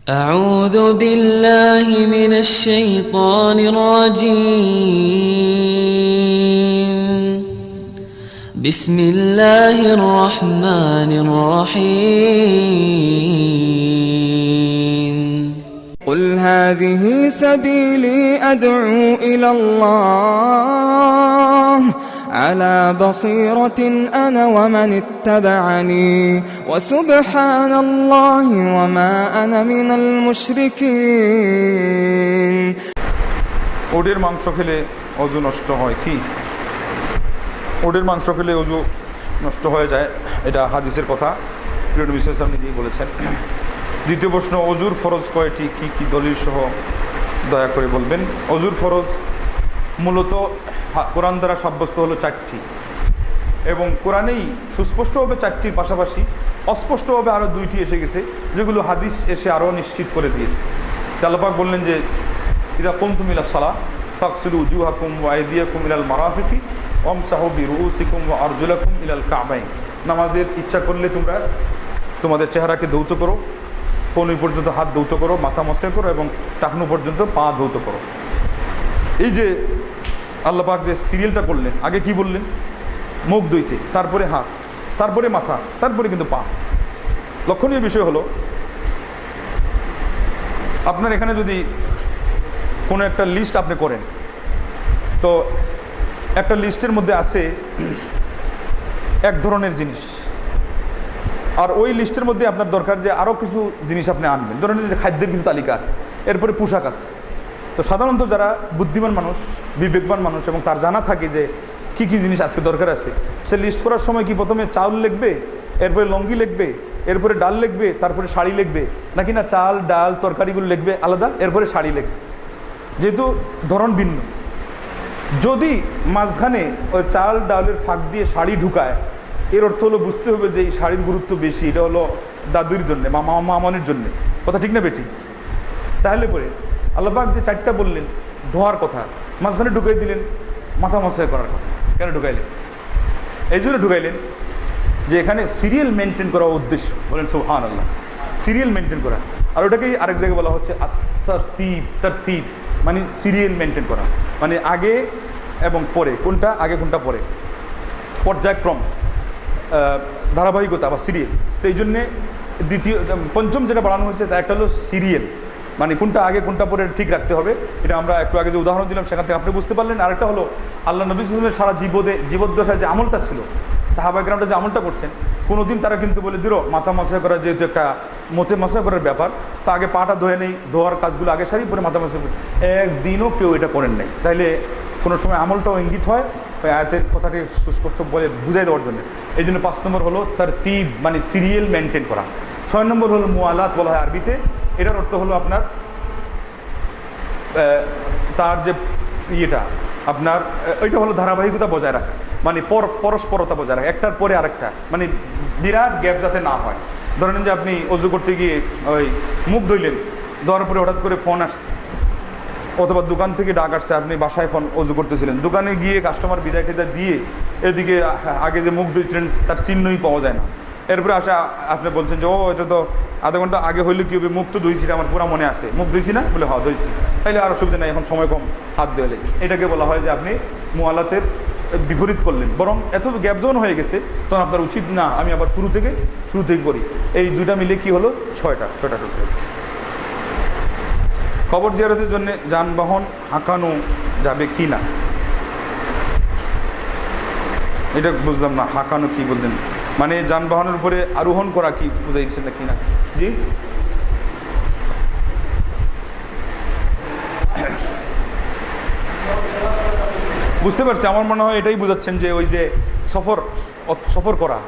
أعوذ بالله من الشيطان الرجيم. بسم الله الرحمن الرحيم. قل هذه سبيلي أدعو إلى الله على بصيرة أنا ومن اتبعني وسبحان الله وما أنا من المشركين. ওডের মাংস খেলে ওযু নষ্ট হয় কি? ওডের মাংস খেলে ওযু নষ্ট হয়ে যায়, এটা হাদিসের কথা, প্রিয় নবী সাল্লাল্লাহু আলাইহি ওয়াসাল্লাম নিজেই বলেছেন। দ্বিতীয় প্রশ্ন, ওযুর ফরজ কয়টি, কি কি দলিল সহ দয়া করে বলবেন। ওযুর ফরজ মূলত কোরআন দ্বারা সাব্যস্ত হলো 4টি, এবং কোরআনেই সুস্পষ্টভাবে 4টির পাশাপাশি অস্পষ্টভাবে আরও 2টি এসে গেছে, যেগুলো হাদিস এসে আরও নিশ্চিত করে দিয়েছে। আল্লাহ পাক বললেন যে ইযা কুমতুম ইলা সালাহ ফাগসিলু উজুহাকুম ওয়া আইদিয়াকুম ইলাল মারাফিকি ওয়ামসাহু বিরুউসিকুম ওয়া আরজুলাকুম ইলাল কাবাইন। নামাজের ইচ্ছা করলে তোমরা তোমাদের চেহারাকে ধৌত করো, কনুই পর্যন্ত হাত ধৌত করো, মাথা মসে করো, এবং টাকনু পর্যন্ত পা ধৌত করো। এই যে আল্লাহ পাক যে সিরিয়ালটা করলেন, আগে কি বললেন? মুখ ধুইতে, তারপরে হাত, তারপরে মাথা, তারপরে কিন্তু পা। লক্ষণীয় বিষয় হলো, আপনার এখানে যদি কোনো একটা লিস্ট আপনি করেন, তো একটা লিস্টের মধ্যে আছে এক ধরনের জিনিস, আর ওই লিস্টের মধ্যে আপনার দরকার যে আরও কিছু জিনিস আপনি আনবেন। ধরেন যে খাদ্যের কিছু তালিকা আছে, এরপরে পোশাক আছে। তো সাধারণত যারা বুদ্ধিমান মানুষ, বিবেকবান মানুষ, এবং তার জানা থাকে যে কি কি জিনিস আজকে দরকার আছে, সে লিস্ট করার সময় কি প্রথমে চাউল লিখবে, এরপরে লঙ্গি লিখবে, এরপরে ডাল লিখবে, তারপরে শাড়ি লিখবে, নাকি না চাল ডাল তরকারিগুলো লিখবে আলাদা, এরপরে শাড়ি লিখবে? যেহেতু ধরন ভিন্ন, যদি মাঝখানে ওই চাল ডালের ফাঁক দিয়ে শাড়ি ঢুকায়, এর অর্থ হলো বুঝতে হবে যে এই শাড়ির গুরুত্ব বেশি, এটা হলো দাদুর জন্যে, মামনের জন্যে। কথা ঠিক না বেটি? তাহলে পরে আল্লাহ পাক যে 4টা বললেন ধোয়ার কথা, মাঝখানে ঢুকাই দিলেন মাথা মশাই করার কথা। কেন ঢুকাইলেন? এই জন্য ঢুকাইলেন যে এখানে সিরিয়াল মেনটেন করা উদ্দেশ্য। বলেন সুবহানাল্লাহ, সিরিয়াল মেনটেন করা। আর ওটাকেই আরেক জায়গায় বলা হচ্ছে তারতিব, মানে সিরিয়াল মেনটেন করা, মানে আগে এবং পরে, কোনটা আগে কোনটা পরে, পর্যায়ক্রম, ধারাবাহিকতা বা সিরিয়াল। তো এই জন্যে পঞ্চম যেটা বাড়ানো হয়েছে তা একটা হলো সিরিয়াল, মানে কোনটা আগে কোনটা পরে ঠিক রাখতে হবে। এটা আমরা একটু আগে যে উদাহরণ দিলাম সেখান থেকে আপনি বুঝতে পারলেন। আরেকটা হলো আল্লাহ নবী সাল্লাল্লাহু আলাইহি ওয়াসাল্লামের সারা জীবদ্দশায় যে আমলটা ছিল, সাহাবায়ে-কেরামরা যে আমলটা করছেন, কোনোদিন তারা কিন্তু বলে দিল মাথা মশা করা যেহেতু একটা মতে মশা করার ব্যাপার, তো আগে পাটা ধোয়ে নেই, ধোয়ার কাজগুলো আগে সারি, পরে মাথা মশা করি, একদিনও কেউ এটা করেন নাই। তাইলে কোনো সময় আমলটাও ইঙ্গিত হয় ওই আয়াতের কথাটি সুস্পষ্ট বলে বুঝাই দেওয়ার জন্য। এই জন্য 5 নম্বর হলো তারতিব, মানে সিরিয়াল মেনটেন করা। 6 নম্বর হলো মুয়ালাত বলা হয় আরবিতে। এটার অর্থ হলো আপনার তার যে ইয়েটা আপনার, ওইটা হলো ধারাবাহিকতা বজায় রাখা, মানে পরস্পরতা বজায় রাখা, একটার পরে আরেকটা, মানে বিরাট গ্যাপ যাতে না হয়। ধরেন যে আপনি অজু করতে গিয়ে ওই মুখ ধুইলেন, ধোয়ার পরে হঠাৎ করে ফোন আসছে, অথবা দোকান থেকে ডাক আসছে, আপনি বাসায় ফোন অজু করতেছিলেন, দোকানে গিয়ে কাস্টমার বিদায় টিদায় দিয়ে এদিকে আগে যে মুখ ধুইছিলেন তার চিহ্নই পাওয়া যায় না। এরপরে আসা আপনি বলছেন যে ও এটা তো আধা ঘন্টা আগে হইলে কী হবে, মুখ তো ধুইছি, আমার পুরো মনে আছে, মুখ ধুইছি না? বলে হ্যাঁ ধুইছি। তাইলে আর অসুবিধা নেই, এখন সময় কম, হাত ধুয়ে। এটাকে বলা হয় যে আপনি মুয়ালাতের বিপরীত করলেন। বরং এত গ্যাপ জোন হয়ে গেছে, তখন আপনার উচিত না আমি আবার শুরু থেকে করি। এই দুইটা মিলে কি হলো? 6টা সূত্র। কবর জিয়ারতের জন্য যানবাহন হাঁকানো যাবে কি না? এটা বুঝলাম না, হাঁকানো কি বললেন? মানে যানবাহনের উপরে আরোহণ করা কি বুঝাইছেন না কি না? জি, বুঝতে পারছি। আমার মনে হয় এটাই বুঝাচ্ছেন যে ওই যে সফর করা,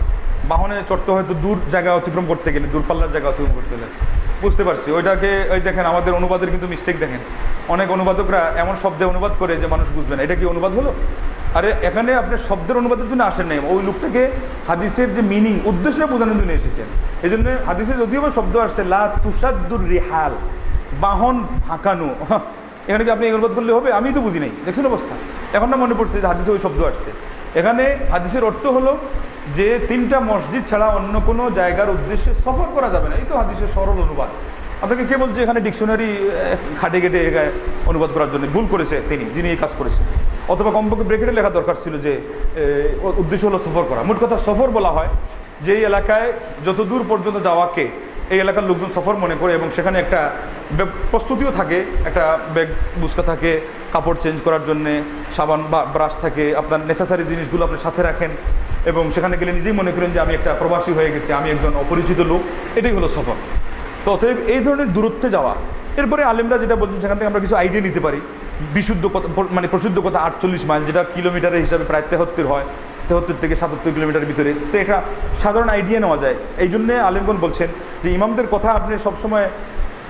বাহনে চড়তে হয়তো দূর জায়গা অতিক্রম করতে গেলে, দূরপাল্লার জায়গা অতিক্রম করতে গেলে। বুঝতে পারছি ওইটাকে। ওই দেখেন আমাদের অনুবাদের কিন্তু মিস্টেক দেখেন, অনেক অনুবাদকরা এমন শব্দে অনুবাদ করে যে মানুষ বুঝবে না। এটা কি অনুবাদ হলো? আরে এখানে আপনি শব্দের অনুবাদের জন্য আসেন নাই, ওই লোকটাকে হাদিসের যে মিনিং, উদ্দেশ্যটা বোঝানোর জন্য এসেছেন। এই জন্য হাদিসে যদিও বা শব্দ আসছে লা তুসাদ্দুর রিহাল, বাহন হাঁকানো, এখানে কি আপনি অনুবাদ করলে হবে? আমি তো বুঝি নাই, দেখছেন অবস্থা। এখন না মনে পড়ছে যে হাদিসে ওই শব্দ আসছে। এখানে হাদিসের অর্থ হলো যে 3টা মসজিদ ছাড়া অন্য কোনো জায়গার উদ্দেশ্যে সফর করা যাবে না। এই তো হাদিসের সরল অনুবাদ। আপনাকে কে বলছে এখানে ডিকশনারি খাটে কেটে অনুবাদ করার জন্য? ভুল করেছে তিনি, যিনি এই কাজ করেছেন। অথবা কমপক্ষে ব্রেকেটে লেখা দরকার ছিল যে উদ্দেশ্য হলো সফর করা। মোট কথা সফর বলা হয় যেই এলাকায় যত দূর পর্যন্ত যাওয়াকে এই এলাকার লোকজন সফর মনে করে, এবং সেখানে একটা প্রস্তুতিও থাকে, একটা ব্যাগ বুস্কা থাকে, কাপড় চেঞ্জ করার জন্যে সাবান বা ব্রাশ থাকে, আপনার নেসেসারি জিনিসগুলো আপনি সাথে রাখেন, এবং সেখানে গেলে নিজেই মনে করেন যে আমি একটা প্রবাসী হয়ে গেছি, আমি একজন অপরিচিত লোক। এটাই হলো সফর। তো অতএব এই ধরনের দূরত্বে যাওয়া। এরপরে আলেমরা যেটা বলছেন সেখান থেকে আমরা কিছু আইডিয়া নিতে পারি। বিশুদ্ধ কথা মানে প্রসিদ্ধ কথা 48 মাইল, যেটা কিলোমিটারের হিসাবে প্রায় 73 হয়, 73 থেকে 77 কিলোমিটারের ভিতরে। তো এটা সাধারণ আইডিয়া নেওয়া যায়। এই জন্যে আলেমগণ বলছেন যে ইমামদের কথা আপনি সবসময়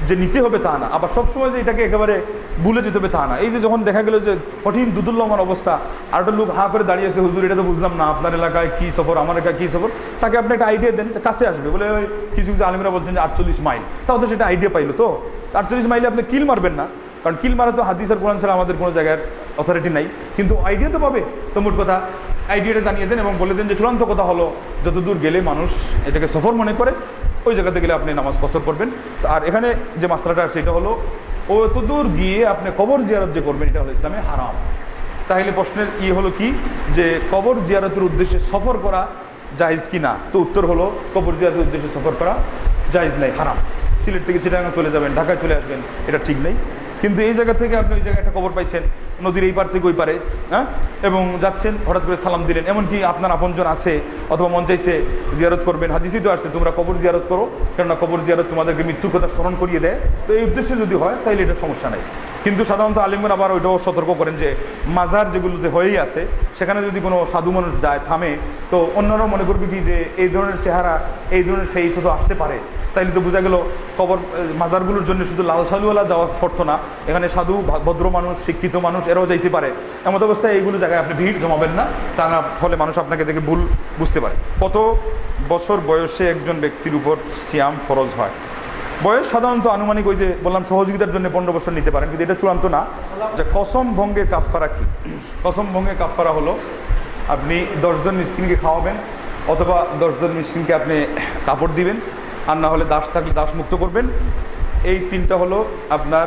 যে নিতে হবে তা না, আবার সবসময় যে এটাকে একেবারে ভুলে যেতে হবে তা না। এই যে যখন দেখা গেল যে কঠিন দুদুল্যমান অবস্থা, আর একটা লোক হা করে দাঁড়িয়ে আছে, হুজুর এটা তো বুঝলাম না, আপনার এলাকায় কী সফর, আমার এলাকায় কী সফর, তাকে আপনি একটা আইডিয়া দেন, কাছে আসবে বলে। ওই কিছু কিছু আলেমরা বলছেন যে 48 মাইল, তাও তো সেটা আইডিয়া পাইলো। তো 48 মাইলে আপনি কিল মারবেন না, কারণ কিল মারা তো হাদিস আর কোরআন ছাড়া আমাদের কোনো জায়গার অথরিটি নাই, কিন্তু আইডিয়া তো পাবে। তো মোট কথা আইডিয়াটা জানিয়ে দেন এবং বলে দেন যে চূড়ান্ত কথা হলো যত দূর গেলে মানুষ এটাকে সফর মনে করে ওই জায়গাতে গেলে আপনি নামাজ কসর করবেন। আর এখানে যে মাসলাটা আছে এটা হলো ও এত দূর গিয়ে আপনি কবর জিয়ারত যে করবেন এটা হলো ইসলামে হারাম। তাহলে প্রশ্নের হলো কি যে কবর জিয়ারতের উদ্দেশ্যে সফর করা জায়েজ কি না? তো উত্তর হলো কবর জিয়ারতের উদ্দেশ্যে সফর করা জায়েজ নাই, হারাম। সিলেট থেকে চিটাগাং চলে যাবেন, ঢাকায় চলে আসবেন, এটা ঠিক নেই। কিন্তু এই জায়গা থেকে আপনি ওই জায়গায় একটা কবর পাইছেন, নদীর এই পার থেকে ওই পারে, হ্যাঁ, এবং যাচ্ছেন, হঠাৎ করে সালাম দিলেন, এমনকি আপনার আপনজন আছে অথবা মন চাইছে জিয়ারত করবেন, হাদিসই তো আসছে তোমরা কবর জিয়ারত করো, কেননা কবর জিয়ারত তোমাদেরকে মৃত্যুর কথা স্মরণ করিয়ে দেয়। তো এই উদ্দেশ্যে যদি হয় তাহলে এটা সমস্যা নাই। কিন্তু সাধারণত আলিমগণ আবার ওইটাও সতর্ক করেন যে মাজার যেগুলোতে হয়েই আছে সেখানে যদি কোনো সাধু মানুষ যায়, থামে, তো অন্যরাও মনে করবে কি যে এই ধরনের চেহারা, এই ধরনের সেই শুধু আসতে পারে। তাইলে তো বোঝা গেল কবর মাজারগুলোর জন্য শুধু লাল সালুওয়ালা যাওয়ার শর্ত না, এখানে সাধু, ভদ্র মানুষ, শিক্ষিত মানুষ এরাও যাইতে পারে। এমন অবস্থায় এইগুলো জায়গায় আপনি ভিড় জমাবেন না, তা না ফলে মানুষ আপনাকে দেখে ভুল বুঝতে পারে। কত বছর বয়সে একজন ব্যক্তির উপর সিয়াম ফরজ হয়? বয়স সাধারণত আনুমানিক, ওই যে বললাম সহযোগিতার জন্য 15 বছর নিতে পারেন, কিন্তু এটা চূড়ান্ত না। যে কসম ভঙ্গের কাফফারা কি? কসম ভঙ্গের কাফফারা হলো আপনি 10 জন মিসকিনকে খাওয়াবেন, অথবা 10 জন মিসকিনকে আপনি কাপড় দিবেন, আর না হলে দাস থাকলে দাস মুক্ত করবেন। এই তিনটা হলো আপনার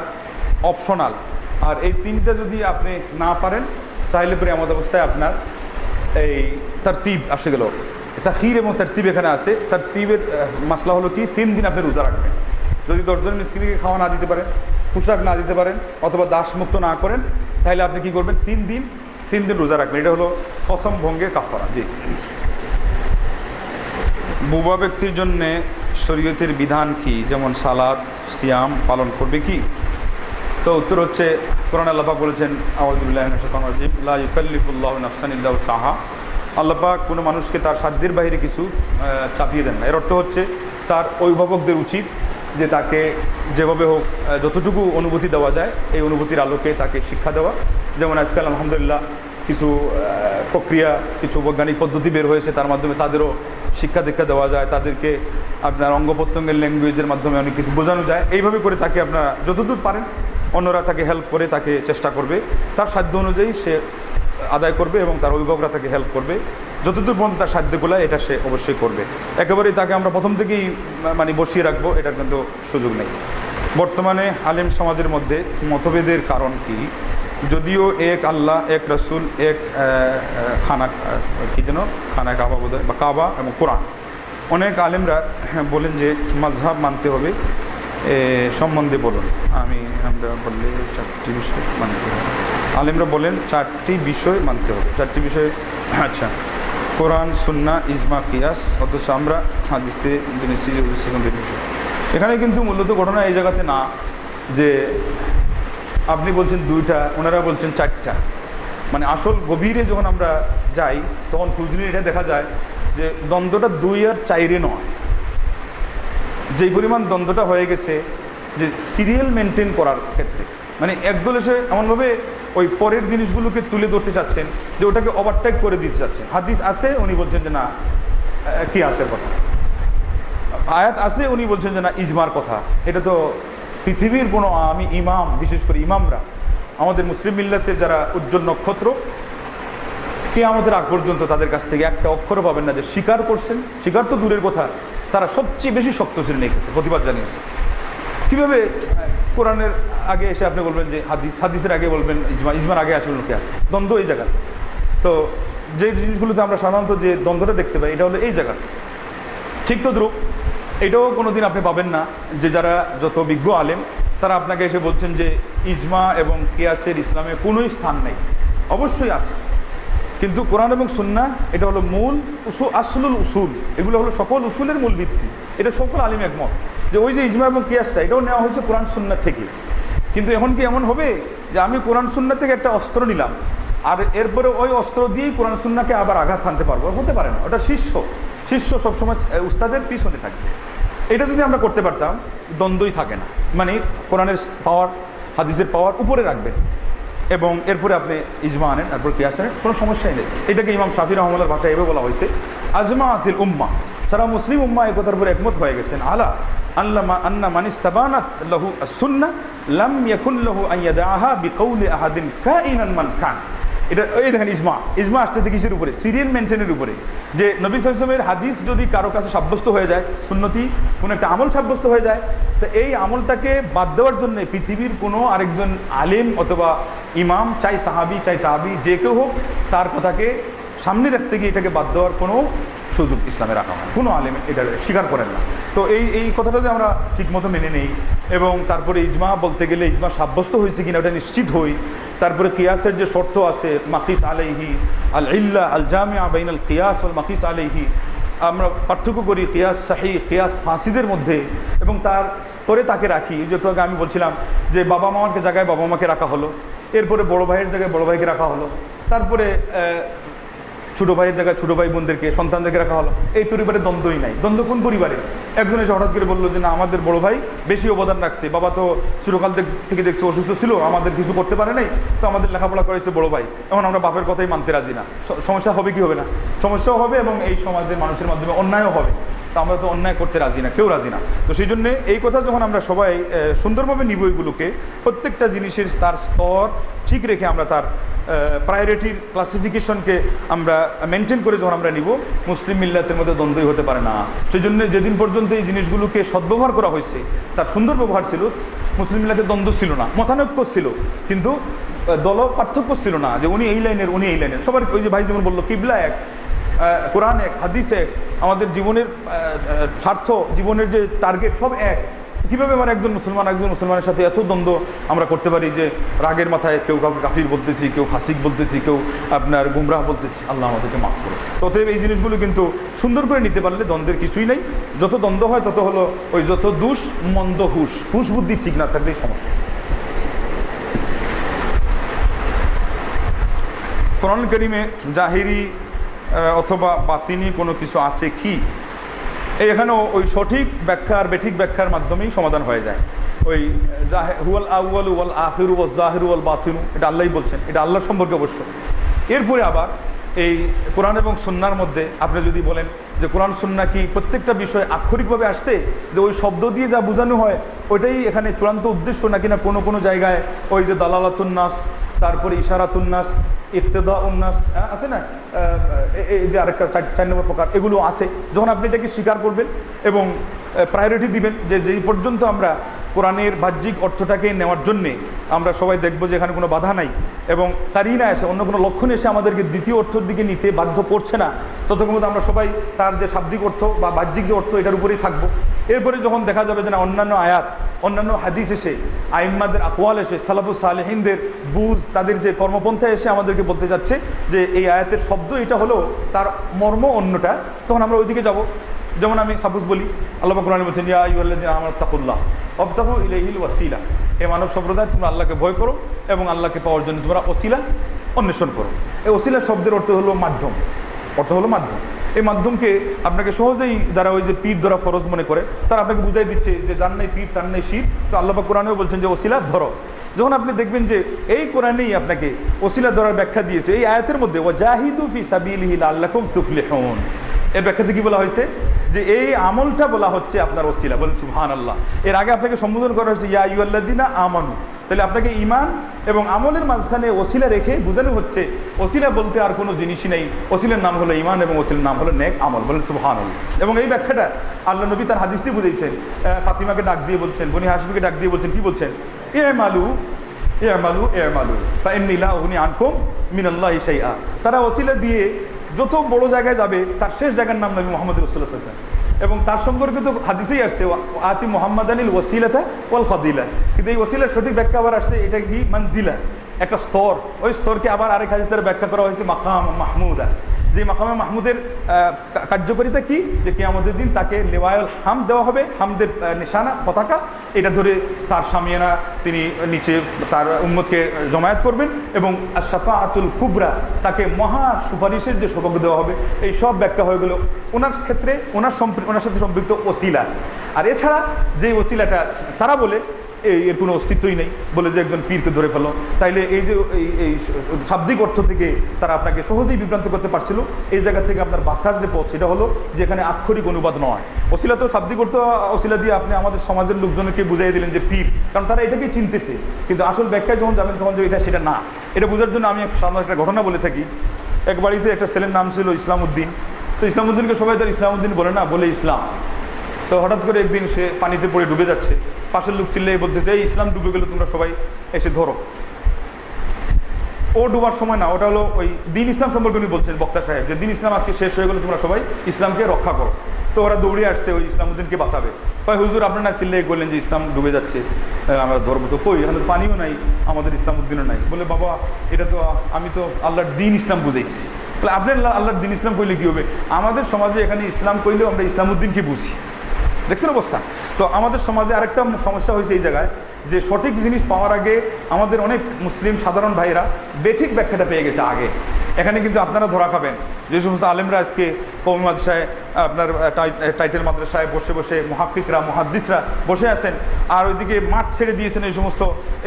অপশনাল। আর এই তিনটা যদি আপনি না পারেন তাহলে পরে এমন অবস্থায় আপনার এই তারতিব আসে গেল। তাখির এবং তারতিব এখানে আছে। তারতিবের মাসলা হলো কি, 3 দিন আপনি রোজা রাখবেন। যদি 10 জন মিসকিনকে খাওয়া না দিতে পারেন, পোশাক না দিতে পারেন, অথবা দাস মুক্ত না করেন, তাহলে আপনি কি করবেন? 3 দিন রোজা রাখবেন। এটা হলো কসম ভঙ্গের কাফারা। জি। বুবা ব্যক্তির জন্য শরীয়তের বিধান কি, যেমন সালাত, সিয়াম পালন করবে কি? তো উত্তর হচ্ছে কোরআন আল্লাহ পাক বলেছেন, আউযু বিল্লাহি মিনাশ শাইতানির রাজিম, লা ইউকাল্লিফুল্লাহু নাফসান ইল্লা উসআহা। আল্লাহ পাক কোনো মানুষকে তার সাধ্যের বাইরে কিছু চাপিয়ে দেন না। এর অর্থ হচ্ছে তার অভিভাবকদের উচিত যে তাকে যেভাবে হোক যতটুকু অনুভূতি দেওয়া যায় এই অনুভূতির আলোকে তাকে শিক্ষা দেওয়া। যেমন আজকাল আলহামদুলিল্লাহ কিছু প্রক্রিয়া, কিছু বৈজ্ঞানিক পদ্ধতি বের হয়েছে, তার মাধ্যমে তাদেরও শিক্ষা দীক্ষা দেওয়া যায়, তাদেরকে আপনার অঙ্গ প্রত্যঙ্গের ল্যাঙ্গুয়েজের মাধ্যমে অনেক কিছু বোঝানো যায়। এইভাবে করে তাকে আপনারা যতদূর পারেন অন্যরা তাকে হেল্প করে, তাকে চেষ্টা করবে, তার সাধ্য অনুযায়ী সে আদায় করবে এবং তার অভিভাবকরা তাকে হেল্প করবে যতদূর পর্যন্ত তার সাধ্যগুলো, এটা সে অবশ্যই করবে। একেবারেই তাকে আমরা প্রথম থেকেই মানে বসিয়ে রাখবো, এটার কিন্তু সুযোগ নেই। বর্তমানে আলেম সমাজের মধ্যে মতভেদের কারণ কি? যদিও এক আল্লাহ, এক রসুল, এক খানা, কি যেন খানা কাবা বোধ হয়, বা কাবা এবং কোরআন, অনেক আলেমরা বলেন যে মাযহাব মানতে হবে, সম্বন্ধে বলুন। আমরা বললে 4টি বিষয় মানতে হবে। আলেমরা বলেন 4টি বিষয় মানতে হবে। 4টি বিষয়, আচ্ছা, কোরআন, সুন্নাহ, ইজমা, কিয়াস, অথচ আমরা হাদিসে জেনেছি সেকেন্ডারি বিষয়। এখানে কিন্তু মূলত ঘটনা এই জায়গাতে না যে আপনি বলছেন 2টা, ওনারা বলছেন 4টা। মানে আসল গভীরে যখন আমরা যাই তখন খুঁজলে এটা দেখা যায় যে দ্বন্দ্বটা 2 আর 4 নয়। যেই পরিমাণ দ্বন্দ্বটা হয়ে গেছে যে সিরিয়াল মেনটেন করার ক্ষেত্রে, মানে একদল এসে এমনভাবে ওই পরের জিনিসগুলোকে তুলে ধরতে চাচ্ছেন যে ওটাকে ওভারটেক করে দিতে চাচ্ছেন। হাদিস আছে, উনি বলছেন যে না কি আসের কথা, আয়াত আছে, উনি বলছেন যে না ইজমার কথা। এটা তো পৃথিবীর কোনো আমি ইমাম, বিশেষ করে ইমামরা, আমাদের মুসলিম মিল্লাতের যারা উজ্জ্বল নক্ষত্র, কিয়ামতের আগ পর্যন্ত তাদের কাছ থেকে একটা অক্ষরও পাবেন না যে স্বীকার করছেন। স্বীকার তো দূরের কথা, তারা সবচেয়ে বেশি শক্ত ছিলেন এই ক্ষেত্রে, প্রতিবাদ জানিয়েছে। কীভাবে কোরআনের আগে এসে আপনি বলবেন যে হাদিস, হাদিসের আগে বলবেন ইজমা, ইজমার আগে আসবেন কিয়াস, দ্বন্দ্ব এই জায়গাতে। তো যে জিনিসগুলোতে আমরা সাধারণত যে দ্বন্দ্বটা দেখতে পাই এটা হলো এই জায়গাতে। ঠিক তদ্রূপ এটাও কোনো দিন আপনি পাবেন না যে যারা যত বিজ্ঞ আলেম তারা আপনাকে এসে বলছেন যে ইজমা এবং কিয়াসের ইসলামে কোনোই স্থান নেই। অবশ্যই আছে, কিন্তু কোরআন এবং সুন্নাহ এটা হলো মূল আসলুল উসুল, এগুলো হলো সকল উসুলের মূল ভিত্তি। এটা সকল আলিম একমত যে ওই যে ইজমা এবং কিয়াসটা এটাও নেওয়া হয়েছে কোরআন সুন্নাহ থেকে। কিন্তু এখন কি এমন হবে যে আমি কোরআন সুন্নাহ থেকে একটা অস্ত্র নিলাম আর এরপরে ওই অস্ত্র দিয়েই কোরআন সুন্নাহকে আবার আঘাত হানতে পারবো? হতে পারে না। ওটা শিষ্য সবসময় উস্তাদের পিছনে থাকবে। এটা যদি আমরা করতে পারতাম দ্বন্দ্বই থাকে না, মানে কোরআনের পাওয়ার হাদিসের পাওয়ার উপরে রাখবেন এবং এরপরে আপনি ইজমা আনেন, তারপর কিয়াস আনেন, কোনো সমস্যাই নেই। এটাকে ইমাম শাফি রহমাল্লাহর ভাষায় এভাবে বলা হয়েছে আজমাআতিল উম্মা, সারা মুসলিম উম্মা এই কথার উপরে একমত হয়ে গেছেন আলা আল্লামা আন্না মানিস্তাবানাত লাহু আস-সুন্নাহ লাম ইয়াকুন লাহু আন ইয়াদাআহা বিকাউলি আহাদিন কাইনান মান কান। এটা এই দেখেন ইজমা আসতেছে কিসের উপরে? সিরিয়াল মেনটেনের উপরে। যে নবী সাল্লাল্লাহু আলাইহি ওয়াসাল্লামের হাদিস যদি কারো কাছে সাব্যস্ত হয়ে যায়, সুন্নতি কোনো একটা আমল সাব্যস্ত হয়ে যায়, তো এই আমলটাকে বাদ দেওয়ার জন্য পৃথিবীর কোনো আরেকজন আলেম অথবা ইমাম, চাই সাহাবি চাই তাবি যে কেউ হোক, তার কথাকে সামনে রাখতে গিয়ে এটাকে বাদ দেওয়ার কোনো সুযোগ ইসলামে রাখা হয়, কোনো আলেম এটা স্বীকার করেন না। তো এই কথাটা যদি আমরা ঠিকমতো মেনে নেই এবং তারপরে ইজমা বলতে গেলে ইজমা সাব্যস্ত হয়েছে কিনা ওটা নিশ্চিত হই, তারপরে কিয়াসের যে শর্ত আছে মাকিস আলাইহি আল ইল্লা আল জামিআ বাইনাল কিয়াস ওয়াল মাকিস আলাইহি, আমরা পার্থক্য করি কিয়াস সাহি কিয়াস ফাসিদের মধ্যে এবং তার স্তরে তাকে রাখি। যেহেতু আগে আমি বলছিলাম যে বাবা মামার জায়গায় বাবা মাকে রাখা হলো, এরপরে বড় ভাইয়ের জায়গায় বড় ভাইকে রাখা হলো, তারপরে ছোটো ভাইয়ের জায়গায় ছোটো ভাই বোনদেরকে সন্তানদেরকে রাখা হলো। এই পরিবারে দ্বন্দ্বই নাই। দ্বন্দ্ব কোন পরিবারে? একজন এসে হঠাৎ করে বললো যে না আমাদের বড় ভাই বেশি অবদান রাখছে, বাবা তো চিরকাল থেকে দেখছে অসুস্থ ছিল, আমাদের কিছু করতে পারে নাই, তো আমাদের লেখাপড়া করেছে বড় ভাই, এখন আমরা বাপের কথাই মানতে রাজি না। সমস্যা হবে কি হবে না? সমস্যাও হবে এবং এই সমাজের মানুষের মাধ্যমে অন্যায়ও হবে। তো আমরা তো অন্যায় করতে রাজি না, কেউ রাজি না। তো সেই জন্যে এই কথা যখন আমরা সবাই সুন্দরভাবে নিব, এগুলোকে প্রত্যেকটা জিনিসের তার স্তর ঠিক রেখে আমরা তার প্রায়োরিটির ক্লাসিফিকেশনকে আমরা মেনটেন করে যখন আমরা নিব, মুসলিম মিল্লাতের মধ্যে দ্বন্দ্বই হতে পারে না। সেই জন্য যেদিন পর্যন্ত এই জিনিসগুলোকে সদ্ব্যবহার করা হয়েছে, তার সুন্দর ব্যবহার ছিল, মুসলিম মিল্লাতের দ্বন্দ্ব ছিল না, মতানৈক্য ছিল, কিন্তু দল পার্থক্য ছিল না যে উনি এই লাইনের উনি এই লাইনের। সবার ওই যে ভাই যেমন বললো কিবলা এক, কোরআন এক, হাদিস এক, আমাদের জীবনের স্বার্থ, জীবনের যে টার্গেট সব এক। কীভাবে মানে একজন মুসলমানের সাথে এত দ্বন্দ্ব আমরা করতে পারি যে রাগের মাথায় কেউ কাউকে কাফির বলতেছি, কেউ ফাসিক বলতেছি, কেউ আপনার গুমরাহ বলতেছি? আল্লাহ আমাদেরকে মাফ করো। অতএব এই জিনিসগুলো কিন্তু সুন্দর করে নিতে পারলে দ্বন্দ্বের কিছুই নেই। যত দ্বন্দ্ব হয় তত হলো ওই যত দুষ মন্দ হুশ বুদ্ধি ঠিক না থাকলেই সমস্যা। কোরআন কারীমে জাহিরি অথবা বাতিনি কোনো কিছু আছে কি? এখানেও ওই সঠিক ব্যাখ্যা আর বেঠিক ব্যাখ্যার মাধ্যমেই সমাধান হয়ে যায়। ওই হুয়াল আউয়ালু ওয়াল আখিরু ওয়াল জাহিরু ওয়াল বাতিনু, এটা আল্লাহই বলছেন, এটা আল্লাহর সম্পর্কে অবশ্য। এরপরে আবার এই কোরআন এবং সুন্নাহর মধ্যে আপনি যদি বলেন যে কোরআন সুন্নাহ কি প্রত্যেকটা বিষয় আক্ষরিকভাবে আসছে, যে ওই শব্দ দিয়ে যা বোঝানো হয় ওইটাই এখানে চূড়ান্ত উদ্দেশ্য, নাকি না কোনো জায়গায় ওই যে দালালাতুন নাস, তারপরে ইশারাতুন নাস, ইক্তেদাউন নাস আছে না, এই যে আরেকটা 4 নম্বর প্রকার, এগুলো আছে। যখন আপনি এটাকে স্বীকার করবেন এবং প্রায়োরিটি দিবেন যে যেই পর্যন্ত আমরা কোরআনের বাহ্যিক অর্থটাকে নেওয়ার জন্যে আমরা সবাই দেখব যে এখানে কোনো বাধা নাই এবং কারিনা এসে অন্য কোনো লক্ষণ এসে আমাদেরকে দ্বিতীয় অর্থের দিকে নিতে বাধ্য করছে না, ততক্ষণ আমরা সবাই তার যে শাব্দিক অর্থ বা বাহ্যিক যে অর্থ এটার উপরেই থাকবো। এরপরে যখন দেখা যাবে যে না অন্যান্য আয়াত, অন্যান্য হাদিস এসে, আইম্মাদের আকওয়াল এসে, সালাফুস সালেহিনদের বুঝ, তাদের যে কর্মপন্থা এসে আমাদেরকে বলতে যাচ্ছে যে এই আয়াতের শব্দ এটা হলো, তার মর্ম অন্যটা, তখন আমরা ওইদিকে যাব। যেমন আমি সাপোজ বলি, আল্লাহ কোরআনে বলছেন ইয়া আইয়ুহাল্লাযীনা আমানু তাকুল্লাহ ওয়াবতাগু ইলাইহিল ওয়াসিলা, হে মানব সম্প্রদায় তোমরা আল্লাহকে ভয় করো এবং আল্লাহকে পাওয়ার জন্য তোমরা ওসিলা অন্বেষণ করো। এই ওসিলা শব্দের অর্থ হলো মাধ্যম, মাধ্যম। এই মাধ্যমকে আপনাকে সহজেই যারা ওই যে পীর ধরা ফরজ মনে করে, তারা আপনাকে বুঝাই দিচ্ছে যে যার নাই পীর তার নাই শির। তো আল্লাহ পাক কোরআনেও বলছেন যে ওসিলা ধরো। যখন আপনি দেখবেন যে এই কোরআনেই আপনাকে ওসিলা ধরার ব্যাখ্যা দিয়েছে, এই আয়াতের মধ্যে ওয়াজাহিদু ফি সাবিলিহি লাআল্লাকুম তুফলিহুন, এর ব্যাখ্যাতে কি বলা হয়েছে যে এই আমলটা বলা হচ্ছে আপনার ওসিলা। বলেন সুবহানাল্লাহ। এর আগে আপনাকে সম্বোধন করা হয়েছে ইয়া আইয়ুহাল্লাযীনা আমানু, তাহলে আপনাকে ঈমান এবং আমলের মাঝখানে ওসিলা রেখে বোঝানো হচ্ছে ওসিলা বলতে আর কোনো জিনিসই নেই, ওসিলার নাম হলো ঈমান এবং ওসিলার নাম হলো নেক আমল। বলেন সুবহানাল্লাহ। এবং এই ব্যাখ্যাটা আল্লাহ নবী তার হাদিস দিয়ে বুঝাইছেন। ফাতিমাকে ডাক দিয়ে বলছেন, বনি হাশিমকে ডাক দিয়ে বলছেন, কি বলছেন? ইমালু ইমালু ইমালু ফাইন্নী লা উগনি আনকুম মিনাল্লাহি শাইআ। তারা ওসিলা দিয়ে যত বড় জায়গায় যাবে তার শেষ জায়গার নাম নবী মুহাম্মদ রাসূলুল্লাহ সাল্লাল্লাহু আলাইহি ওয়াসাল্লাম। এবং তার সম্পর্কে তো হাদিসেই আসছে আতি মুহাম্মাদানিল ওয়াসিলাতা ওয়াল ফাদিলা। কিন্তু এই ওসিলার সঠিক ব্যাখ্যা আবার আসছে এটা কি মানজিলা, একটা স্তর। ওই স্তরকে আবার আরেক হাদিস দ্বারা ব্যাখ্যা করা হয়েছে মাকাম মাহমুদা। যে মাকামে মাহমুদের কার্যকারিতা কি? যে কিয়ামতের দিন তাকে লেওয়ায়ুল হামদ দেওয়া হবে, হামদের নিশানা পতাকা, এটা ধরে তার সামিয়ানা তিনি নিচে তার উম্মতকে জমায়েত করবেন এবং শাফাআতুল কুবরা তাকে মহা সুপারিশের যে সৌভাগ্য দেওয়া হবে। এই সব ব্যাখ্যা হয়ে গেল ওনার ক্ষেত্রে, ওনার সাথে সম্পৃক্ত ওসিলা। আর এছাড়া যে ওসিলাটা তারা বলে এর কোনো অস্তিত্বই নেই, বলে যে একজন পীরকে ধরে ফেলো, তাইলে এই যে এই শাব্দিক অর্থ থেকে তারা আপনাকে সহজেই বিভ্রান্ত করতে পারছিল। এই জায়গা থেকে আপনার বাসার যে পথ সেটা হলো যে এখানে আক্ষরিক অনুবাদ নয়। ওসিলা তো শাব্দিক অর্থ, ওসিলা দিয়ে আপনি আমাদের সমাজের লোকজনকে বুঝাই দিলেন যে পীর, কারণ তারা এটাকেই চিনতেছে। কিন্তু আসল ব্যাখ্যায় যখন যাবেন তখন যে এটা সেটা না, এটা বোঝার জন্য আমি সাধারণ একটা ঘটনা বলে থাকি। এক বাড়িতে একটা ছেলের নাম ছিল ইসলামউদ্দিন। তো ইসলামউদ্দিনকে সবাই তার ইসলামউদ্দিন বলে না, বলে ইসলাম। তো হঠাৎ করে একদিন সে পানিতে পড়ে ডুবে যাচ্ছে, পাশের লোক চিল্লাই বলতেছে এই ইসলাম ডুবে গেলে তোমরা সবাই এসে ধরো। ও ডুবার সময় না, ওটা হলো ওই দিন ইসলাম সম্পর্কে উনি বলছেন বক্তা সাহেব, যে দিন ইসলাম আজকে শেষ হয়ে গেলে তোমরা সবাই ইসলামকে রক্ষা করো। তো ওরা দৌড়ে আসছে ওই ইসলামউদ্দিনকে বাঁচাবে। কয় হুজুর আপনার না চিল্লাই বললেন যে ইসলাম ডুবে যাচ্ছে, আমরা ধরবো। তো কই, এখানে পানিও নাই, আমাদের ইসলামউদ্দিনও নাই। বলে বাবা এটা তো আমি তো আল্লাহর দিন ইসলাম বুঝাইছি। বলে আপনি আল্লাহর দিন ইসলাম কইলে কি হবে? আমাদের সমাজে এখানে ইসলাম কইলেও আমরা ইসলামউদ্দিনকে বুঝি। দেখছেন অবস্থা? তো আমাদের সমাজে আরেকটা সমস্যা হয়েছে এই জায়গায়, যে সঠিক জিনিস পাওয়ার আগে আমাদের অনেক মুসলিম সাধারণ ভাইরা বেঠিক ব্যাখ্যাটা পেয়ে গেছে আগে। এখানে কিন্তু আপনারা ধরা খাবেন। যে সমস্ত আলেমরা আজকে কওমি মাদ্রাসায়, আপনার টাইটেল মাদ্রাসায় বসে বসে মুহাক্কিকরা মুহাদ্দিসরা বসে আছেন, আর ওইদিকে মাঠ ছেড়ে দিয়েছেন এই সমস্ত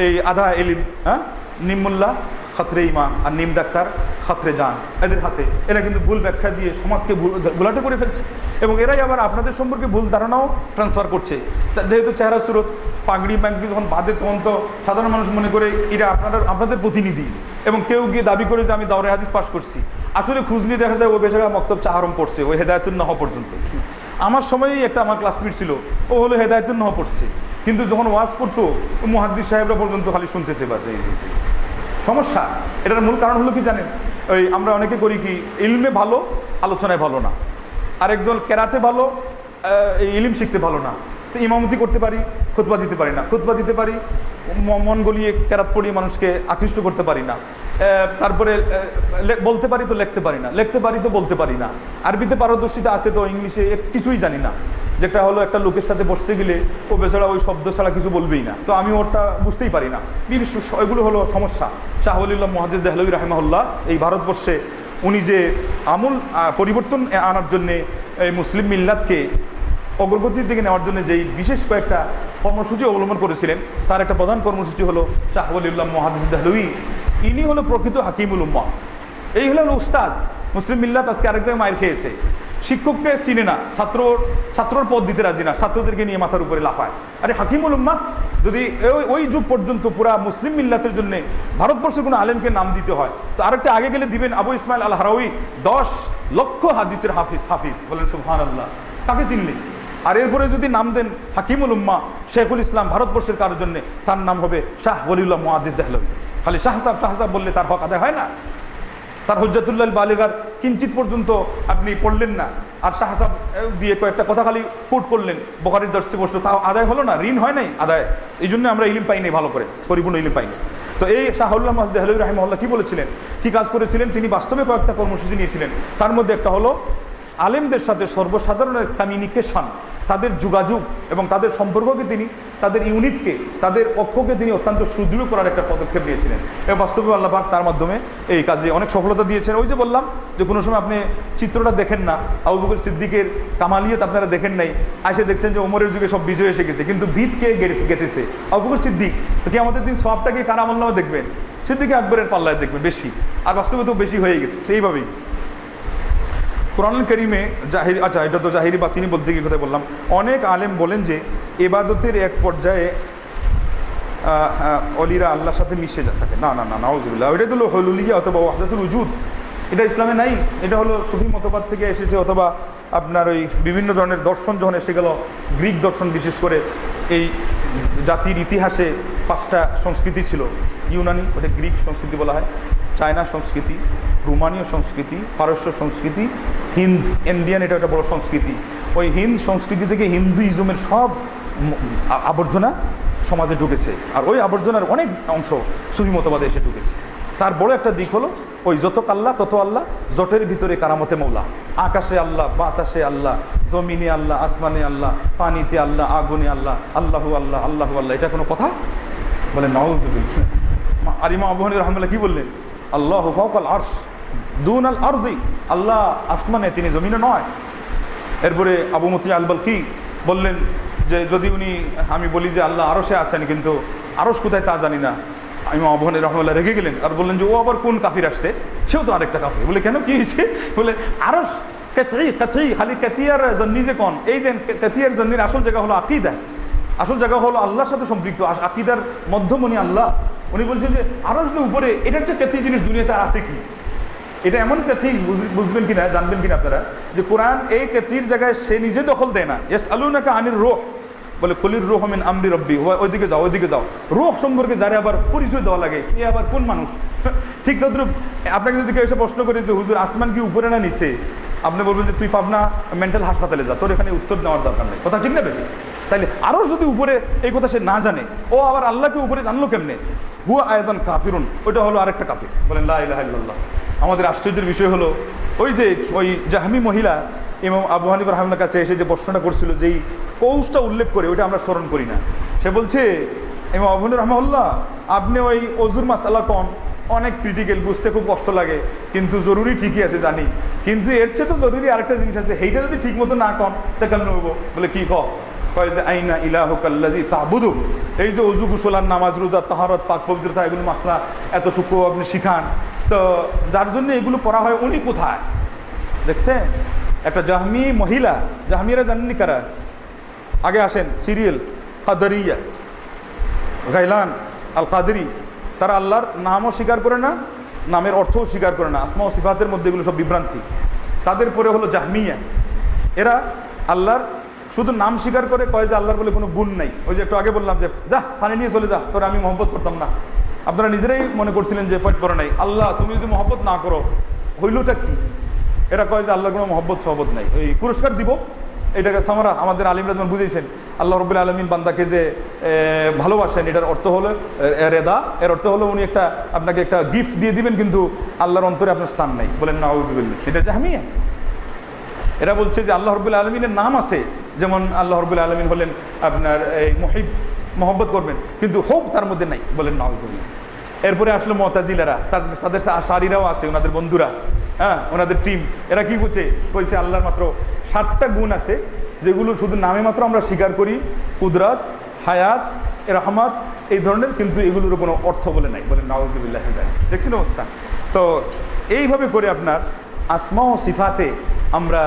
এই আধা এলিম, নিমুল্লাহ খাতরে ইমান আর নিম ডাক্তার খাতরে যান, এদের হাতে। এরা কিন্তু ভুল ব্যাখ্যা দিয়ে সমাজকে ঘোলাটে করে ফেলছে। এবং এরাই আবার আপনাদের সম্পর্কে ভুল ধারণাও ট্রান্সফার করছে। যেহেতু চেহারা সুরত, পাগড়ি ম্যাগড়ি যখন বাদে, তখন তো সাধারণ মানুষ মনে করে এরা আপনাদের প্রতিনিধি। এবং কেউ গিয়ে দাবি করে যে আমি দাওরে হাদিস পাশ করছি, আসলে খুঁজ নিয়ে দেখা যায় ও বেচারা মক্তব চাহারম পড়ছে, ওই হেদায়েতুন নহা পর্যন্ত। আমার সময়ই একটা আমার ক্লাসমেট ছিল, ও হলো হেদায়েতুন নহা পড়ছে, কিন্তু যখন ওয়াজ করতো মুহাদ্দিস সাহেবরা পর্যন্ত খালি শুনতেছে। বাস এই সমস্যা। এটার মূল কারণ হলো কি জানেন? ওই আমরা অনেকে করি কি, ইলমে ভালো, আলোচনায় ভালো না। আরেকজন কেরাতে ভালো, ইলম শিখতে ভালো না। তো ইমামতি করতে পারি, খুতবা দিতে পারি না। খুতবা দিতে পারি, মন গলিয়ে কেরাত পড়িয়ে মানুষকে আকৃষ্ট করতে পারি না। তারপরে বলতে পারি তো লিখতে পারি না, লিখতে পারি তো বলতে পারি না। আরবিতে পারদর্শিতা আছে তো ইংলিশে কিছুই জানি না। যেটা হলো একটা লোকের সাথে বসতে গেলে ও বেচারা ওই শব্দ ছাড়া কিছু বলবেই না, তো আমি ওটা বুঝতেই পারি না। এগুলো হলো সমস্যা। শাহ ওয়ালিউল্লাহ মুহাদ্দিস দেহলভী রাহিমাহুল্লাহ এই ভারতবর্ষে উনি যে আমূল পরিবর্তন আনার জন্যে এই মুসলিম মিল্লাতকে অগ্রগতির দিকে নেওয়ার জন্য যেই বিশেষ কয়েকটা কর্মসূচি অবলম্বন করেছিলেন, তার একটা প্রধান কর্মসূচি হলো শাহ ওয়ালিউল্লাহ মুহাদ্দিস দেহলভী। ইনি হলো প্রকৃত হাকিমুল উম্মাহ। এই হলো উস্তাদ। মুসলিম মিল্লাত আজকে আরেক জায়গায় মায়ের খেয়েছে। শিক্ষককে চিনে না, ছাত্রর পদ দিতে রাজি না, ছাত্রদেরকে নিয়ে মাথার উপরে লাফায়। আরে হাকিমুল উম্মাহ যদি ওই যুগ পর্যন্ত পুরা মুসলিম মিল্লাতের জন্য ভারতবর্ষের কোনো আলেমকে নাম দিতে হয়, তো আরেকটা আগে গেলে দিবেন আবু ইসমাইল আল হারাউই, 10 লক্ষ হাদিসের হাফিজ। বলেন সুবহানাল্লাহ। কাকে চিনলে? আর এরপরে যদি নাম দেন হাকিমুল উম্মাহ শেখুল ইসলাম ভারতবর্ষের কারোর জন্য, তার নাম হবে শাহ ওয়ালিউল্লাহ মুহাদ্দিস দেহলভী। খালি শাহ সাহেব বললে তার হক আদায় হয় না। তার হুজ্জাতুল্লাহ বালিগার কিঞ্চিত পর্যন্ত আপনি পড়লেন না, আর শাহ সাহেব দিয়ে কয়েকটা কথা খালি কোট করলেন, বুখারীর দর্শে বসলো, তাও আদায় হলো না, ঋণ হয় নাই আদায়। এই জন্য আমরা ইলম পাইনি, ভালো করে পরিপূর্ণ ইলম পাইনি। তো এই শাহ ওয়ালিউল্লাহ মুহাদ্দিস দেহলভী রাহিমাহুল্লাহ কি বলেছিলেন, কি কাজ করেছিলেন? তিনি বাস্তবে কয়েকটা কর্মসূচি নিয়েছিলেন। তার মধ্যে একটা হলো আলেমদের সাথে সর্বসাধারণের কমিউনিকেশন, তাদের যোগাযোগ এবং তাদের সম্পর্ককে তিনি, তাদের ইউনিটকে, তাদের ঐক্যকে তিনি অত্যন্ত সুদৃঢ় করার একটা পদক্ষেপ নিয়েছিলেন। এবং বাস্তবে আল্লাহ পাক তার মাধ্যমে এই কাজে অনেক সফলতা দিয়েছেন। ওই যে বললাম যে কোনো সময় আপনি চিত্রটা দেখেন না, আবু বকর সিদ্দিকের কামালিয়ত আপনারা দেখেন নাই, এসে দেখছেন যে ওমরের যুগে সব বিজয় এসে গেছে, কিন্তু ভিতকে গেঁথেছে আবু বকর সিদ্দিক। তো কি আমাদের দিন সবটাকে কার আমলনামা দেখবেন? সিদ্দিক আকবরের পাল্লায় দেখবেন বেশি, আর বাস্তবে তো বেশি হয়ে গেছে। এইভাবেই কোরআন কারীমে জাহিরি, আচ্ছা এটা তো জাহিরি বাতিনি বলতে গিয়ে কথা বললাম। অনেক আলেম বলেন যে ইবাদতের এক পর্যায়ে অলিরা আল্লাহর সাথে মিশে যা থাকে, না না না নাউজুবিল্লাহ, ওইটা হলো হুলুলিয়া অথবা ওয়াহদাতুল উজুদ, এটা ইসলামে নাই। এটা হলো সুফি মতবাদ থেকে এসেছে, অথবা আপনার ওই বিভিন্ন ধরনের দর্শন যখন এসে গেল, গ্রিক দর্শন বিশেষ করে, এই জাতির ইতিহাসে 5টা সংস্কৃতি ছিল। ইউনানি, ওটা গ্রিক সংস্কৃতি বলা হয়, চায়না সংস্কৃতি, রোমানীয় সংস্কৃতি, পারস্য সংস্কৃতি, হিন্দ ইন্ডিয়ান, এটা একটা বড় সংস্কৃতি। ওই হিন্দ সংস্কৃতি থেকে হিন্দুইজমের সব আবর্জনা সমাজে ঢুকেছে, আর ওই আবর্জনার অনেক অংশ সুফি মতবাদে এসে ঢুকেছে। তার বড় একটা দিক হলো ওই যত আল্লাহ তত আল্লাহ, জটের ভিতরে কারামতে মৌলা, আকাশে আল্লাহ, বাতাসে আল্লাহ, জমিনে আল্লাহ, আসমানে আল্লাহ, পানিতে আল্লাহ, আগুনে আল্লাহ, আল্লাহু আল্লাহ, আল্লাহু আল্লাহ, এটা কোনো কথা? বলে নাউযুবিল্লাহ। আর ইমাম আবু হানিফা রাহমাতুল্লাহ কি বললেন? আল্লাহু ফাওকাল আরশ দুনাল আরদি, আল্লাহ আসমানে, তিনি জমিনে নয়। এরপরে আবু মতি আল বালখি বললেন যে যদি আমি বলি যে আল্লাহ আরশে আছেন, কিন্তু আরশ কোথায় তা জানি না। ইমাম আবু হানিফা রাহমাতুল্লাহ রেগে গেলেন আর বললেন যে ও আবার কোন কাফির আসছে, সেও তো আরেকটা কাফির। বলে কেন, কি হয়েছে? বলে আরশ কাতঈ, খালি কাতিয়ার জন্নি যে কোন, এই যে কাতিয়ার জন্নির আসল জায়গা হলো আকীদা, আসল জায়গা হলো আল্লাহর সাথে সম্পৃক্ত, আকীদার মধ্যমণি আল্লাহ। উনি বলছেন যে আরশ যে উপরে, এটার যে কাতঈ জিনিস দুনিয়াতে আছে কি? এটা এমন কাতঈ, বুঝবেন কিনা, জানবেন কিনা আপনারা, যে কোরআন এই কাতঈর জায়গায় সে নিজে দখল দেয় না। ইয়াসআলুনাকা আনির রূহ, বলে কুলির রূহু মিন আমরি রাব্বি, ওইদিকে যাও, ওইদিকে যাও। রূহ সম্পর্কে যারা আবার পরিচয় দেওয়া লাগে, কি আবার কোন মানুষ? ঠিক তদ্রুপ আপনাকে যদি কেউ এসে প্রশ্ন করে যে হুজুর আসমান কি উপরে না নিচে, আপনি বলবেন যে তুই পাবনা মেন্টাল হাসপাতালে যা, তোর এখানে উত্তর দেওয়ার দরকার নেই। কথা ঠিক না বেশি? তাইলে আরো যদি উপরে, এই কথা সে না জানে, ও আবার আল্লাহকে উপরে জানলো কেমনে? হুয়া আয়াতান কাফিরুন, ওইটা হলো আরেকটা কাফির। বলেন লা ইলাহা ইল্লাল্লাহ। আমাদের আশ্চর্যের বিষয় হলো ওই জাহমি মহিলা ইমাম আবু হানিফা রাহমাতুল্লাহর কাছে এসে যে প্রশ্নটা করছিল, যেই কৌশটা উল্লেখ করে, ওইটা আমরা স্মরণ করি না। সে বলছে, ইমাম আবু হানিফা রাহমাতুল্লাহ, আপনি ওই অজুর মাসালা কম, অনেক ক্রিটিক্যাল, বুঝতে খুব কষ্ট লাগে, কিন্তু জরুরি ঠিকই আছে জানি, কিন্তু এর চেয়ে তো জরুরি আরেকটা জিনিস আছে, সেইটা যদি ঠিক মতো না কন তা কেমন হবো? বলে কি কয় যে আইনা ইলাহুকাল্লাযী তা'বুদু, এই যে ওযু গোসল আর নামাজ রোজা তাহারত পাক পবিত্রতা, এগুলো মাসলা এত সূক্ষ্ম আপনি শিখান, তো যার জন্য এগুলো পড়া হয়, উনি কোথায়? দেখছেন একটা জাহমি মহিলা, জাহমিরা জানেননি কারা? আগে আসেন সিরিয়াল কাদরিয়া, গাইলান আল কাদরি, তারা আল্লাহর নামও স্বীকার করে না, নামের অর্থও স্বীকার করে না, আসমা ও সিফাতের মধ্যে এগুলো সব বিভ্রান্তি। তাদের পরে হলো জাহমিয়া, এরা আল্লাহর শুধু নাম স্বীকার করে, কয় যে আল্লাহর বলে কোনো গুণ নাই। ওই যে একটু আগে বললাম যে যা পানি নিয়ে চলে যা, তোরা আমি মহব্বত করতাম না। আপনারা নিজেরাই মনে করছিলেন যে পেট পড়ে নাই, আল্লাহ তুমি যদি মহব্বত না করো হইলটা কি? এরা কয় যে আল্লাহর কোনো মহব্বত সহবত নাই, ওই পুরস্কার দিব, এটাকে সামারা আমাদের আলিমরা যেমন বুঝেছেন, আল্লাহ রাব্বুল আলামিন বান্দাকে যে ভালোবাসেন, এটার অর্থ হলো রেদা, এর অর্থ হলো উনি আপনাকে একটা গিফট দিয়ে দিবেন, কিন্তু আল্লাহর অন্তরে আপনার স্থান নাই। বলেন নাউযুবিল্লাহ। সেটা জাহমিয়া। এরা বলছে যে আল্লাহ রাব্বুল আলামিনের নাম আছে, যেমন আল্লাহ রাব্বুল আলামিন হলেন আপনার এই মুহিব, মহব্বত করবেন, কিন্তু হোপ তার মধ্যে নাই। বলেন নাউযুবিল্লাহ। এরপরে আসলো মুতাজিলারা, তাদের আশারীরাও আছে, ওনাদের বন্ধুরা, হ্যাঁ, ওনাদের টিম। এরা কি কইছে আল্লাহর মাত্র 7টা গুণ আছে, যেগুলো শুধু নামে মাত্র আমরা স্বীকার করি, কুদরত, হায়াত, রহমত, এই ধরনের, কিন্তু এগুলোর কোনো অর্থ বলে নাই। বলেন নাউযুবিল্লাহ। দেখছেন অবস্থা? তো এইভাবে করে আপনার আসমা ও সিফাতে আমরা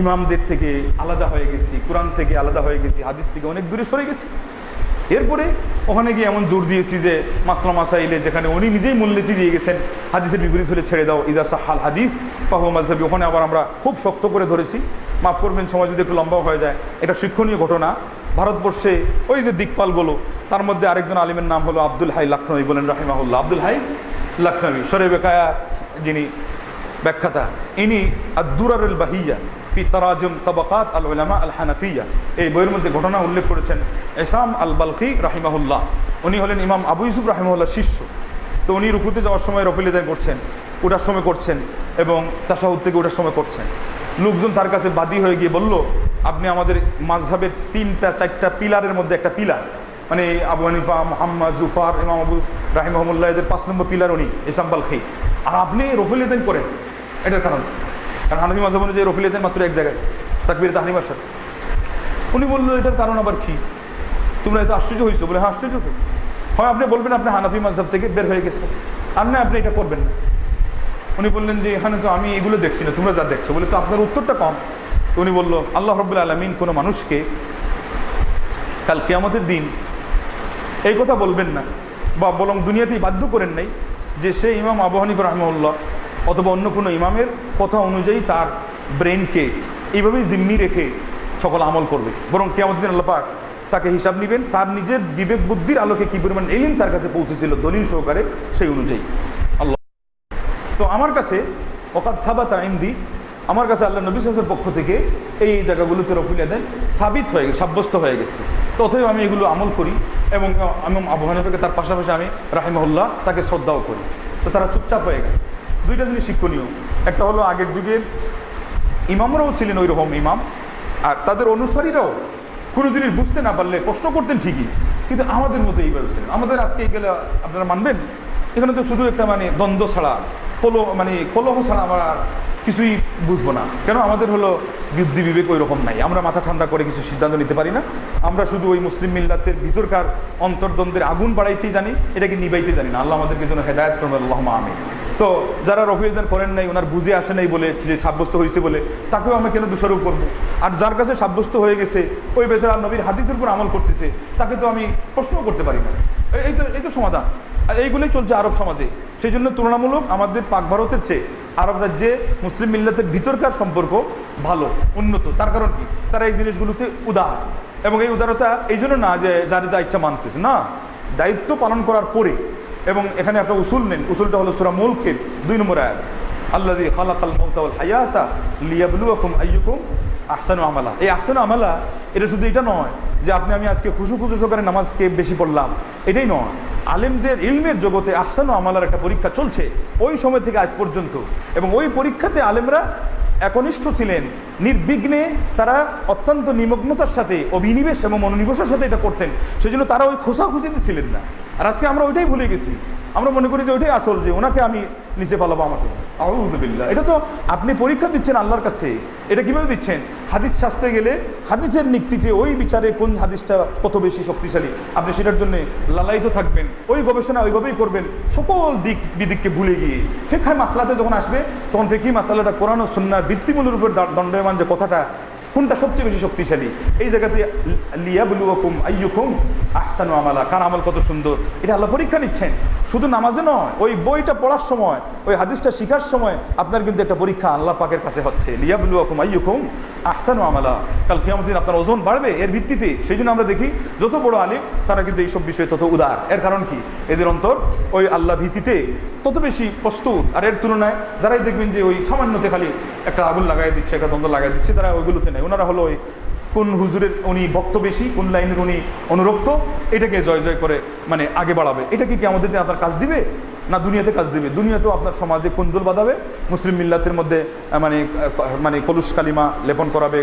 ইমামদের থেকে আলাদা হয়ে গেছি, কোরআন থেকে আলাদা হয়ে গেছি, হাদিস থেকে অনেক দূরে সরে গেছি। এরপরে ওখানে গিয়ে এমন জোর দিয়েছি যে মাসলা মাসাইলে, যেখানে উনি নিজেই মূলনীতি দিয়ে গেছেন, হাদিসের বিপরীত হলে ছেড়ে দাও, ইদা সাহাল হাদিস ফাহুয়া মাযহাবি, ওখানে আবার আমরা খুব শক্ত করে ধরেছি। মাফ করবেন, সময় যদি একটু লম্বা হয়ে যায়। এটা শিক্ষণীয় ঘটনা। ভারতবর্ষে ওই যে দিকপালগুলো, তার মধ্যে আরেকজন আলিমের নাম হলো আব্দুল হাই লাখনবী, বলেন রাহিমাহুল্লাহ। আব্দুল হাই লাখনবী, শরে বেকায়া যিনি ব্যাখ্যাতা, ইনি আদ-দুরারুল বাহিয়া ফি তারাজুম তাবাকাত আল উলামা আল হানাফিয়া, এই বইয়ের মধ্যে ঘটনা উল্লেখ করেছেন ইসাম আল বালখি রাহিমাহুল্লাহ। উনি হলেন ইমাম আবু ইউসুফ রাহিমাহুল্লাহর শিষ্য। তো উনি রুকুতে যাওয়ার সময় রফিল আদায় করছেন, ওঠার সময় করছেন, এবং তাশাহুদ থেকে ওঠার সময় করছেন। লোকজন তার কাছে বাদী হয়ে গিয়ে বলল, আপনি আমাদের মাযহাবের 3-4টা পিলারের মধ্যে একটা পিলার, মানে আবু হানিফা, মুহাম্মদ, জুফার, ইমাম আবু রাহিমাহুল্লাহ, এদের 5 নম্বর পিলার উনি ইসাম বালখি, আর আপনি রফিল আদায় করেন। এটার কারণ হানাফি মাযহাব অনুযায়ী রফিল আদায় মাত্র এক জায়গায়, তাকবীর তাহরিমার সাথে। উনি বললো, এটার কারণ আবার কি? তোমরা এত আশ্চর্য হয়েছো? বলে হ্যাঁ, আশ্চর্য তো হয়। আপনি বলবেন আপনি হানাফি মাযহাব থেকে বের হয়ে গেছেন, আর না আপনি এটা করবেন না। উনি বললেন যে এখানে তো আমি এগুলো দেখছি না, তোমরা যা দেখছো। বলে তো আপনার উত্তরটা কম। তো উনি বললো, আল্লাহ রাব্বুল আলামিন কোনো মানুষকে কাল কিয়ামতের দিন এই কথা বলবেন না, বা বরং দুনিয়াতেই বাধ্য করেন নাই যে সে ইমাম আবু হানিফা রাহিমাহুল্লাহ অথবা অন্য কোনো ইমামের কথা অনুযায়ী তার ব্রেনকে এইভাবেই জিম্মি রেখে সকল আমল করবে। বরং কিয়ামতের দিন আল্লাহ পাক তাকে হিসাব নেবেন তার নিজের বিবেক বুদ্ধির আলোকে কী পরিমাণ ইলম তার কাছে পৌঁছেছিল দলিল সহকারে, সেই অনুযায়ী। আল্লাহ তো আমার কাছে ওকাদ সাবাতা ইনদি, আমার কাছে আল্লাহ নবী সাল্লাল্লাহু আলাইহি ওয়াসাল্লামের পক্ষ থেকে এই জায়গাগুলোতে রফুল ইয়াদাইন সাব্যস্ত হয়ে গেছে। তো অতএব আমি এগুলো আমল করি এবং ইমাম আবু হানিফাকে তার পাশাপাশি আমি রাহিমাহুল্লাহ তাকে শ্রদ্ধাও করি। তো তারা চুপচাপ হয়ে গেছে। দুইটা জিনিস শিক্ষণীয়, একটা হলো আগের যুগের ইমামরাও ছিলেন ওই রকম ইমাম, আর তাদের অনুসারীরাও কোনো জিনিস বুঝতে না পারলে প্রশ্ন করতেন ঠিকই, কিন্তু আমাদের মতো এইভাবে ছিলেন। আমাদের আজকে এই গেলে আপনারা মানবেন এখানে তো শুধু একটা দ্বন্দ্ব ছাড়া কলহ ছাড়া আমরা কিছুই বুঝবো না। কেন? আমাদের হলো বুদ্ধি বিবেক ওই রকম নাই, আমরা মাথা ঠান্ডা করে কিছু সিদ্ধান্ত নিতে পারি না। আমরা শুধু ওই মুসলিম মিল্লাতের ভিতরকার অন্তর্দ্বন্দ্বের আগুন বাড়াইতেই জানি, এটাকে নিবাইতে জানি না। আল্লাহ আমাদেরকে যেন হেদায়েত করবেন, আল্লাহুম্মা আমিন। তো যারা রফুল ইয়াদাইন করেন নাই, ওনার বুঝে আসে নাই বলে, যে সাব্যস্ত হয়েছে বলে, তাকেও আমরা কেন দোষারোপ করবো? আর যার কাছে সাব্যস্ত হয়ে গেছে ওই বেচারা নবীর হাদিসের উপর আমল করতেছে, তাকে তো আমি প্রশ্নও করতে পারি না। এই তো সমাধান। আর এইগুলোই চলছে আরব সমাজে। সেই জন্য তুলনামূলক আমাদের পাক ভারতের চেয়ে আরব রাজ্যে মুসলিম মিল্লাতের ভিতরকার সম্পর্ক ভালো, উন্নত। তার কারণ কি? তারা এই জিনিসগুলোতে উদার, এবং এই উদারতা এই জন্য না যে যার যা ইচ্ছা মানতেছে, না, দায়িত্ব পালন করার পরে। এবং এখানে একটা উসুল নেন, উসুলটা হলো সূরা মুলকের 2 নম্বর আয়াত, আল্লাযী খালাকাল মাউতা ওয়াল হায়াতা লিয়াবলুয়াকুম আইয়ুকুম আহসানু আমালা। এই আহসানু আমালা এটা শুধু এটা নয় যে আমি আজকে খুশু সহকারে নামাজকে বেশি পড়লাম, এটাই নয়। আলেমদের ইলমের জগতে আহসানু আমালার একটা পরীক্ষা চলছে ওই সময় থেকে আজ পর্যন্ত, এবং ওই পরীক্ষাতে আলেমরা একনিষ্ঠ ছিলেন, নির্বিঘ্নে তারা অত্যন্ত নিমগ্নতার সাথে, অভিনিবেশ এবং মনোনিবেশের সাথে এটা করতেন। সেই জন্য তারা ওই খোসাখুচিতে ছিলেন না। আর আজকে আমরা ওইটাই ভুলে গেছি। আমরা মনে করি যে ওইটাই আসল, যে ওনাকে আমি নিচে পালাবো, আমাকে আউযু বিল্লাহ। এটা তো আপনি পরীক্ষা দিচ্ছেন আল্লাহর কাছে। এটা কিভাবে দিচ্ছেন? হাদিস শাস্ত্রে গেলে হাদিসের নিক্তিতে ওই বিচারে কোন হাদিসটা কত বেশি শক্তিশালী, আপনি সেটার জন্য লালায়িত থাকবেন, ওই গবেষণা ওইভাবেই করবেন, সকল দিক বিদিককে ভুলে গিয়ে। ফিকহ মাসলাতে যখন আসবে তখন ফিকহি মাসলাটা কোরআন ও সুন্নাহর ভিত্তিমূলের উপর দণ্ডায়মান, যে কথাটা কোনটা সবচেয়ে বেশি শক্তিশালী, এই জায়গাতে লিয়াবলুয়াকুম আইয়ুকুম আহসানু আমালা, কার আমল কত সুন্দর, এটা আল্লাহ পরীক্ষা নিচ্ছেন। শুধু নামাজে নয়, ওই বইটা পড়ার সময়, ওই হাদিসটা শেখার সময় আপনার কিন্তু একটা পরীক্ষা আল্লাহ পাকের কাছে হচ্ছে। লিয়াবলুয়াকুম আইয়ুকুম আহসানু আমালা। কাল কিয়ামতের দিন আপনার ওজন বাড়বে এর ভিত্তিতে। সেই জন্য আমরা দেখি যত বড় আলিম তারা কিন্তু এইসব বিষয়ে তত উদার। এর কারণ কি? এদের অন্তর ওই আল্লাহ ভীতিতে তত বেশি প্রস্তুত। আর এর তুলনায় যারাই দেখবেন যে ওই সামান্যতে খালি একটা আগুন লাগাই দিচ্ছে, একটা দ্বন্দ্ব লাগাই দিচ্ছে, তারা ওইগুলোতে নেই। ওনারা হলো ওই কোন হুজুরের উনি ভক্ত বেশি, কোন লাইনের উনি অনুরক্ত, এটাকে জয় জয় করে আগে বাড়াবে। এটা কি আমাদের আপনার কাজ দিবে? না দুনিয়াতে কাজ দিবে। দুনিয়াতেও আপনার সমাজে কুন্দল বাঁধাবে, মুসলিম মিল্লাতের মধ্যে কলুষ কালিমা লেপন করাবে,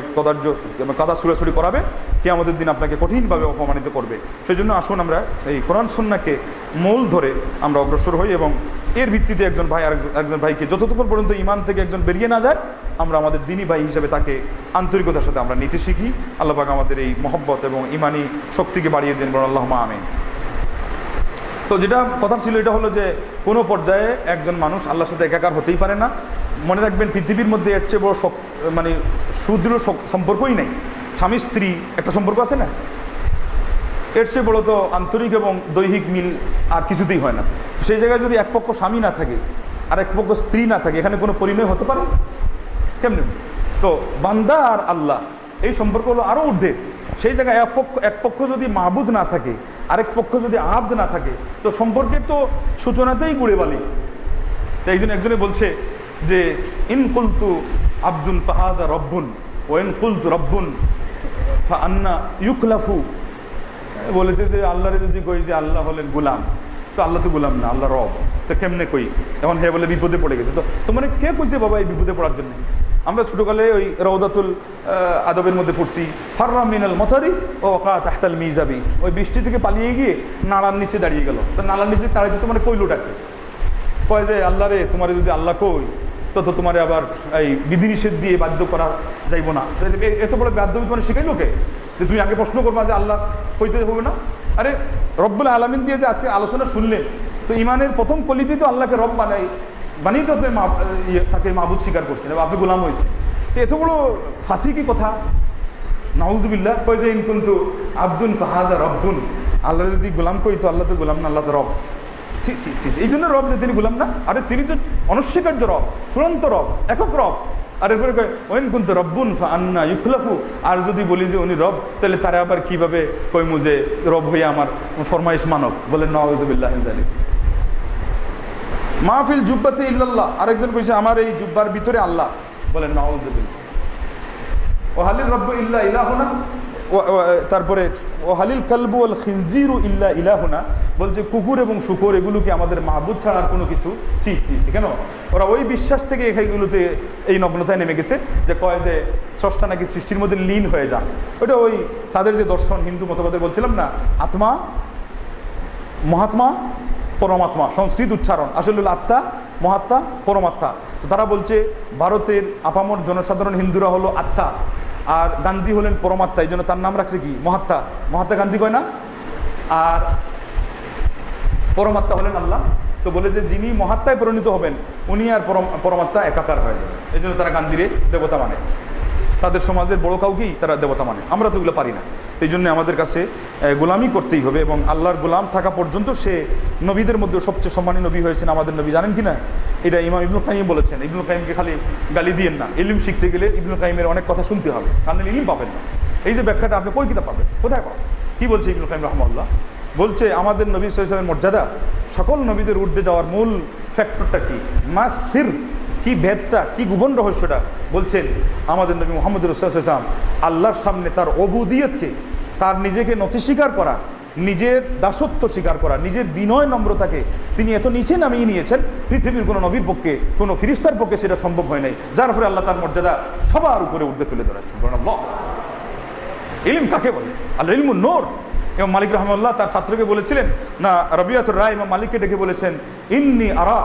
কাদা ছুড়াছুড়ি করাবে, কিয়ামতের দিন আপনাকে কঠিনভাবে অপমানিত করবে। সেই জন্য আসুন আমরা এই কোরআন সুন্নাহকে মূল ধরে আমরা অগ্রসর হই, এবং এর ভিত্তিতে একজন ভাই আর একজন ভাইকে যতটুকু পর্যন্ত ইমান থেকে একজন বেরিয়ে না যায়, আমরা আমাদের দিনী ভাই হিসেবে তাকে আন্তরিকতার সাথে আমরা নিতে শিখি। আল্লাহ পাক আমাদের এই মহব্বত এবং ইমানি শক্তিকে বাড়িয়ে দেন, বলেন আল্লাহুম্মা আমিন। তো যেটা কথা ছিল এটা হলো যে কোনো পর্যায়ে একজন মানুষ আল্লাহর সাথে একাকার হতেই পারে না। মনে রাখবেন পৃথিবীর মধ্যে এর চেয়ে বড় সুদৃঢ় সম্পর্কই নেই। স্বামী স্ত্রী একটা সম্পর্ক আছে না, এর চেয়ে বড় তো আন্তরিক এবং দৈহিক মিল আর কিছুতেই হয় না। সেই জায়গায় যদি এক পক্ষ স্বামী না থাকে আর এক পক্ষ স্ত্রী না থাকে, এখানে কোনো পরিণয় হতে পারে কেমনে? তো বান্দা আর আল্লাহ এই সম্পর্ক হলো আরও ঊর্ধ্বে। সেই জায়গায় এক পক্ষ যদি মাহবুদ না থাকে, আরেক পক্ষ যদি আব্দ না থাকে, তো সম্পর্কের তো সূচনাতেই গুড়ে বালি। তাই একজনে বলছে যে ইন কুলতু আব্দুন ফাহাদা রব্বুন ও ইন কুলতু রব্বুন ফা আন্না ইউকলাফু। বলেছে যে আল্লাহরে যদি কই যে আল্লাহ হলেন গোলাম, তো আল্লাহ তো গোলাম না, আল্লাহ রব, তো কেমনে কই? এখন হে বলে বিপদে পড়ে গেছে। তো তোমার কে কইছে বাবা এই বিপদে পড়ার জন্য? আমরা ছোটকালে ওই রওদাতুল আদবের মধ্যে পড়ছি, ফাররা মিনাল মতারি ও ওকা তাহতাল মিজাবি। ওই বৃষ্টি থেকে পালিয়ে গিয়ে নালার নিচে দাঁড়িয়ে গেল। তো নালার নিচে দাঁড়াইতে তোমার কইলোটাকে কয় যে আল্লাহ রে, তোমার যদি আল্লাহ কই তত তোমার আবার এই বিধিনিষেধ দিয়ে বাধ্য করা যাইব না। এত বড় বাধ্য তোমার শিখাইলো কে? যে তুমি আগে প্রশ্ন করবা যে আল্লাহ কইতে হবে না? আরে রব্বুল আলামিন দিয়ে যে আজকে আলোচনা শুনলেন, তো ইমানের প্রথম কলিতেই তো আল্লাহকে রব বানিয়ে তো আপনি তাকে মাহবুদ স্বীকার করছেন এবং আপনি গোলাম হয়েছেন। তো এত বড় ফাঁসি কি কথা? নাউজুবিল্লাহ। কই যে ইন কুনতু আব্দুন ফাহাজা রব্বুন, আল্লাহ যদি গোলাম কই তো আল্লাহ তো গোলাম না, আল্লাহ তো রব। এই জন্য রব যে তিনি গোলাম না, আরে তিনি তো অনস্বীকার্য রব, চূড়ান্ত রব, একক রব। আর এরপরে কয় ওয়াইন কুনতু রব্বুন ফাআন্না ইউখলাফু, আর যদি বলি যে উনি রব তাহলে তারা আবার কিভাবে কইমু যে রব হইয়া আমার ফরমাইশ মানব? বলেন নাউযুবিল্লাহি মিন যালিক। মাহফিল জুব্বাতে ইল্লাল্লাহ, আরেকজন কইছে আমার এই জুব্বার ভিতরে আল্লাহ। বলেন নাউযুবিল্লাহ। ও হালিল রব্বু ইল্লা ইলাহুনা, তারপরে ও হালিল কালবু ওয়াল খিনজিরু ইল্লা ইলাহুনা, বলছে কুকুর এবং শুকর এগুলো কি আমাদের মাহবুদ ছাড়া আর কোনো কিছু? কেন? ওরা ওই বিশ্বাস থেকে এইগুলোতে এই নগ্নতায় নেমে গেছে যে কয় যে স্রষ্টা নাকি সৃষ্টির মধ্যে লীন হয়ে যান। ওটা ওই তাদের যে দর্শন, হিন্দু মতবাদের বলছিলাম না, আত্মা, মহাত্মা, পরমাত্মা, সংস্কৃত উচ্চারণ, আসলে হলো আত্মা, মহাত্মা, পরমাত্মা। তো তারা বলছে ভারতের আপামর জনসাধারণ হিন্দুরা হলো আত্মা, আর গান্ধী হলেন পরমাত্মা, এই জন্য তার নাম রাখছে কি? মহাত্মা। মহাত্মা গান্ধী কয় না? আর পরমাত্মা হলেন আল্লাহ। তো বলে যে যিনি মহাত্মায় পরিণত হবেন উনি আর পরমাত্মা একাকার হয়ে যাবে, এই জন্য তারা গান্ধীরে দেবতা মানে। তাদের সমাজের বড় কাউকেই তারা দেবতা মানে। আমরা তো এগুলো পারি না, এই জন্য আমাদের কাছে গোলামি করতেই হবে, এবং আল্লাহর গোলাম থাকা পর্যন্ত সে নবীদের মধ্যে সবচেয়ে সম্মানী নবী হয়েছেন আমাদের নবী। জানেন কি না? এটা ইমাম ইবনুল কাইয়িম বলেছেন। ইবনুল কাইয়িমকে খালি গালি দিয়েন না, ইলম শিখতে গেলে ইবনুল কাইয়িমের অনেক কথা শুনতে হবে, কারণ ইলম পাবেন না। এই যে ব্যাখ্যাটা আপনি কই কিতাব পাবেন, কোথায় পাবেন? কি বলছে ইবনুল কাইয়িম রাহমাহুল্লাহ? বলছে আমাদের নবী সাল্লাল্লাহু আলাইহি ওয়াসাল্লামের মর্যাদা সকল নবীদের ঊর্ধ্বে যাওয়ার মূল ফ্যাক্টরটা কি? মাসির কি, ভেদটা কি, গোপন রহস্যটা? বলছেন আমাদের নবী মুহাম্মদ রাসূলুল্লাহ সাল্লাল্লাহু আলাইহি ওয়াসাল্লাম আল্লাহর সামনে তার উবুদিয়তকে, তার নিজেকে নতি স্বীকার করা, নিজের দাসত্ব স্বীকার করা, নিজের বিনয় নম্রতাকে তিনি এত নিচে নামিয়ে নিয়েছেন, পৃথিবীর কোনো নবীর পক্ষে, কোনো ফিরিস্তার পক্ষে সেটা সম্ভব হয় নাই, যার ফলে আল্লাহ তার মর্যাদা সবার উপরে ঊর্ধ্বে তুলে ধরেছেন। ইলম কাকে বলে? আল্লাহ ইলমুন নূর। ইমাম মালিক রাহমাহুল্লাহ তার ছাত্রকে বলেছিলেন না, রবিয়াতুর রায় ইমাম মালিককে ডেকে বলেছেন ইন্নী আরা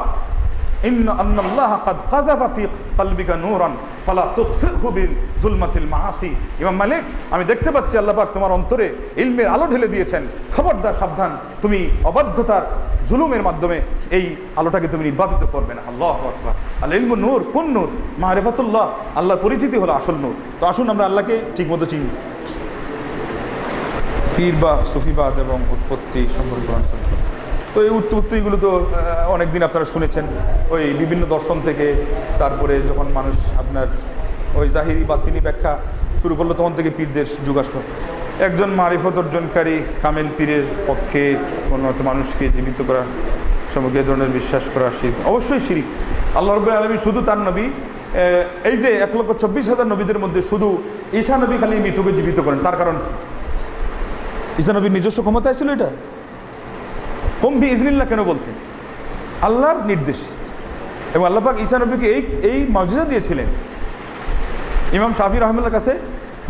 ইন্না আন্নাল্লাহ ক্বাদ কাযাফা ফি কলবিকা নূরান ফালা তুতফিহু বিযুলমাতিল মাআসি। ইমাম মালিক, আমি দেখতে পাচ্ছি আল্লাহ পাক তোমার অন্তরে ইলমের আলো ঢেলে দিয়েছেন, খবরদার সাবধান, তুমি অবাধ্যতার জুলুমের মাধ্যমে এই আলোটাকে তুমি নির্বাপিত করবে না। আল্লাহু আকবার। আল ইলমু নূর। কোন নূর? মারিফাতুল্লাহ, আল্লাহর পরিচিতি হলো আসল নূর। তো আসুন আমরা আল্লাহকে ঠিকমতো চিনি। পীর বা সুফিবাদ এবং উৎপত্তি সম্পর্কে তো এই উৎপত্তিগুলো তো অনেকদিন আপনারা শুনেছেন, ওই বিভিন্ন দর্শন থেকে। তারপরে যখন মানুষ আপনার ওই জাহিরি বাতিনি ব্যাখ্যা শুরু করলো তখন থেকে পীরদের যুগ আসলো। একজন মারিফত অর্জনকারী কামেল পীরের পক্ষে কোনো মানুষকে জীবিত করা সম্পর্কে এই ধরনের বিশ্বাস করা শিরক, অবশ্যই শিরক। আল্লাহ রাব্বুল আলামিন শুধু তার নবী, এই যে 1,24,000 নবীদের মধ্যে শুধু ঈসা নবী খালি মৃতকে জীবিত করেন, তার কারণ ঈসা নবীর নিজস্ব ক্ষমতায় ছিল এটা? কুম বিইজনিল্লাহ কেন বলতেন? আল্লাহর নির্দেশ। এবং আল্লাহ পাক ঈসা নবীকে এই মুজিজা দিয়েছিলেন। ইমাম শাফি রাহমাতুল্লাহর কাছে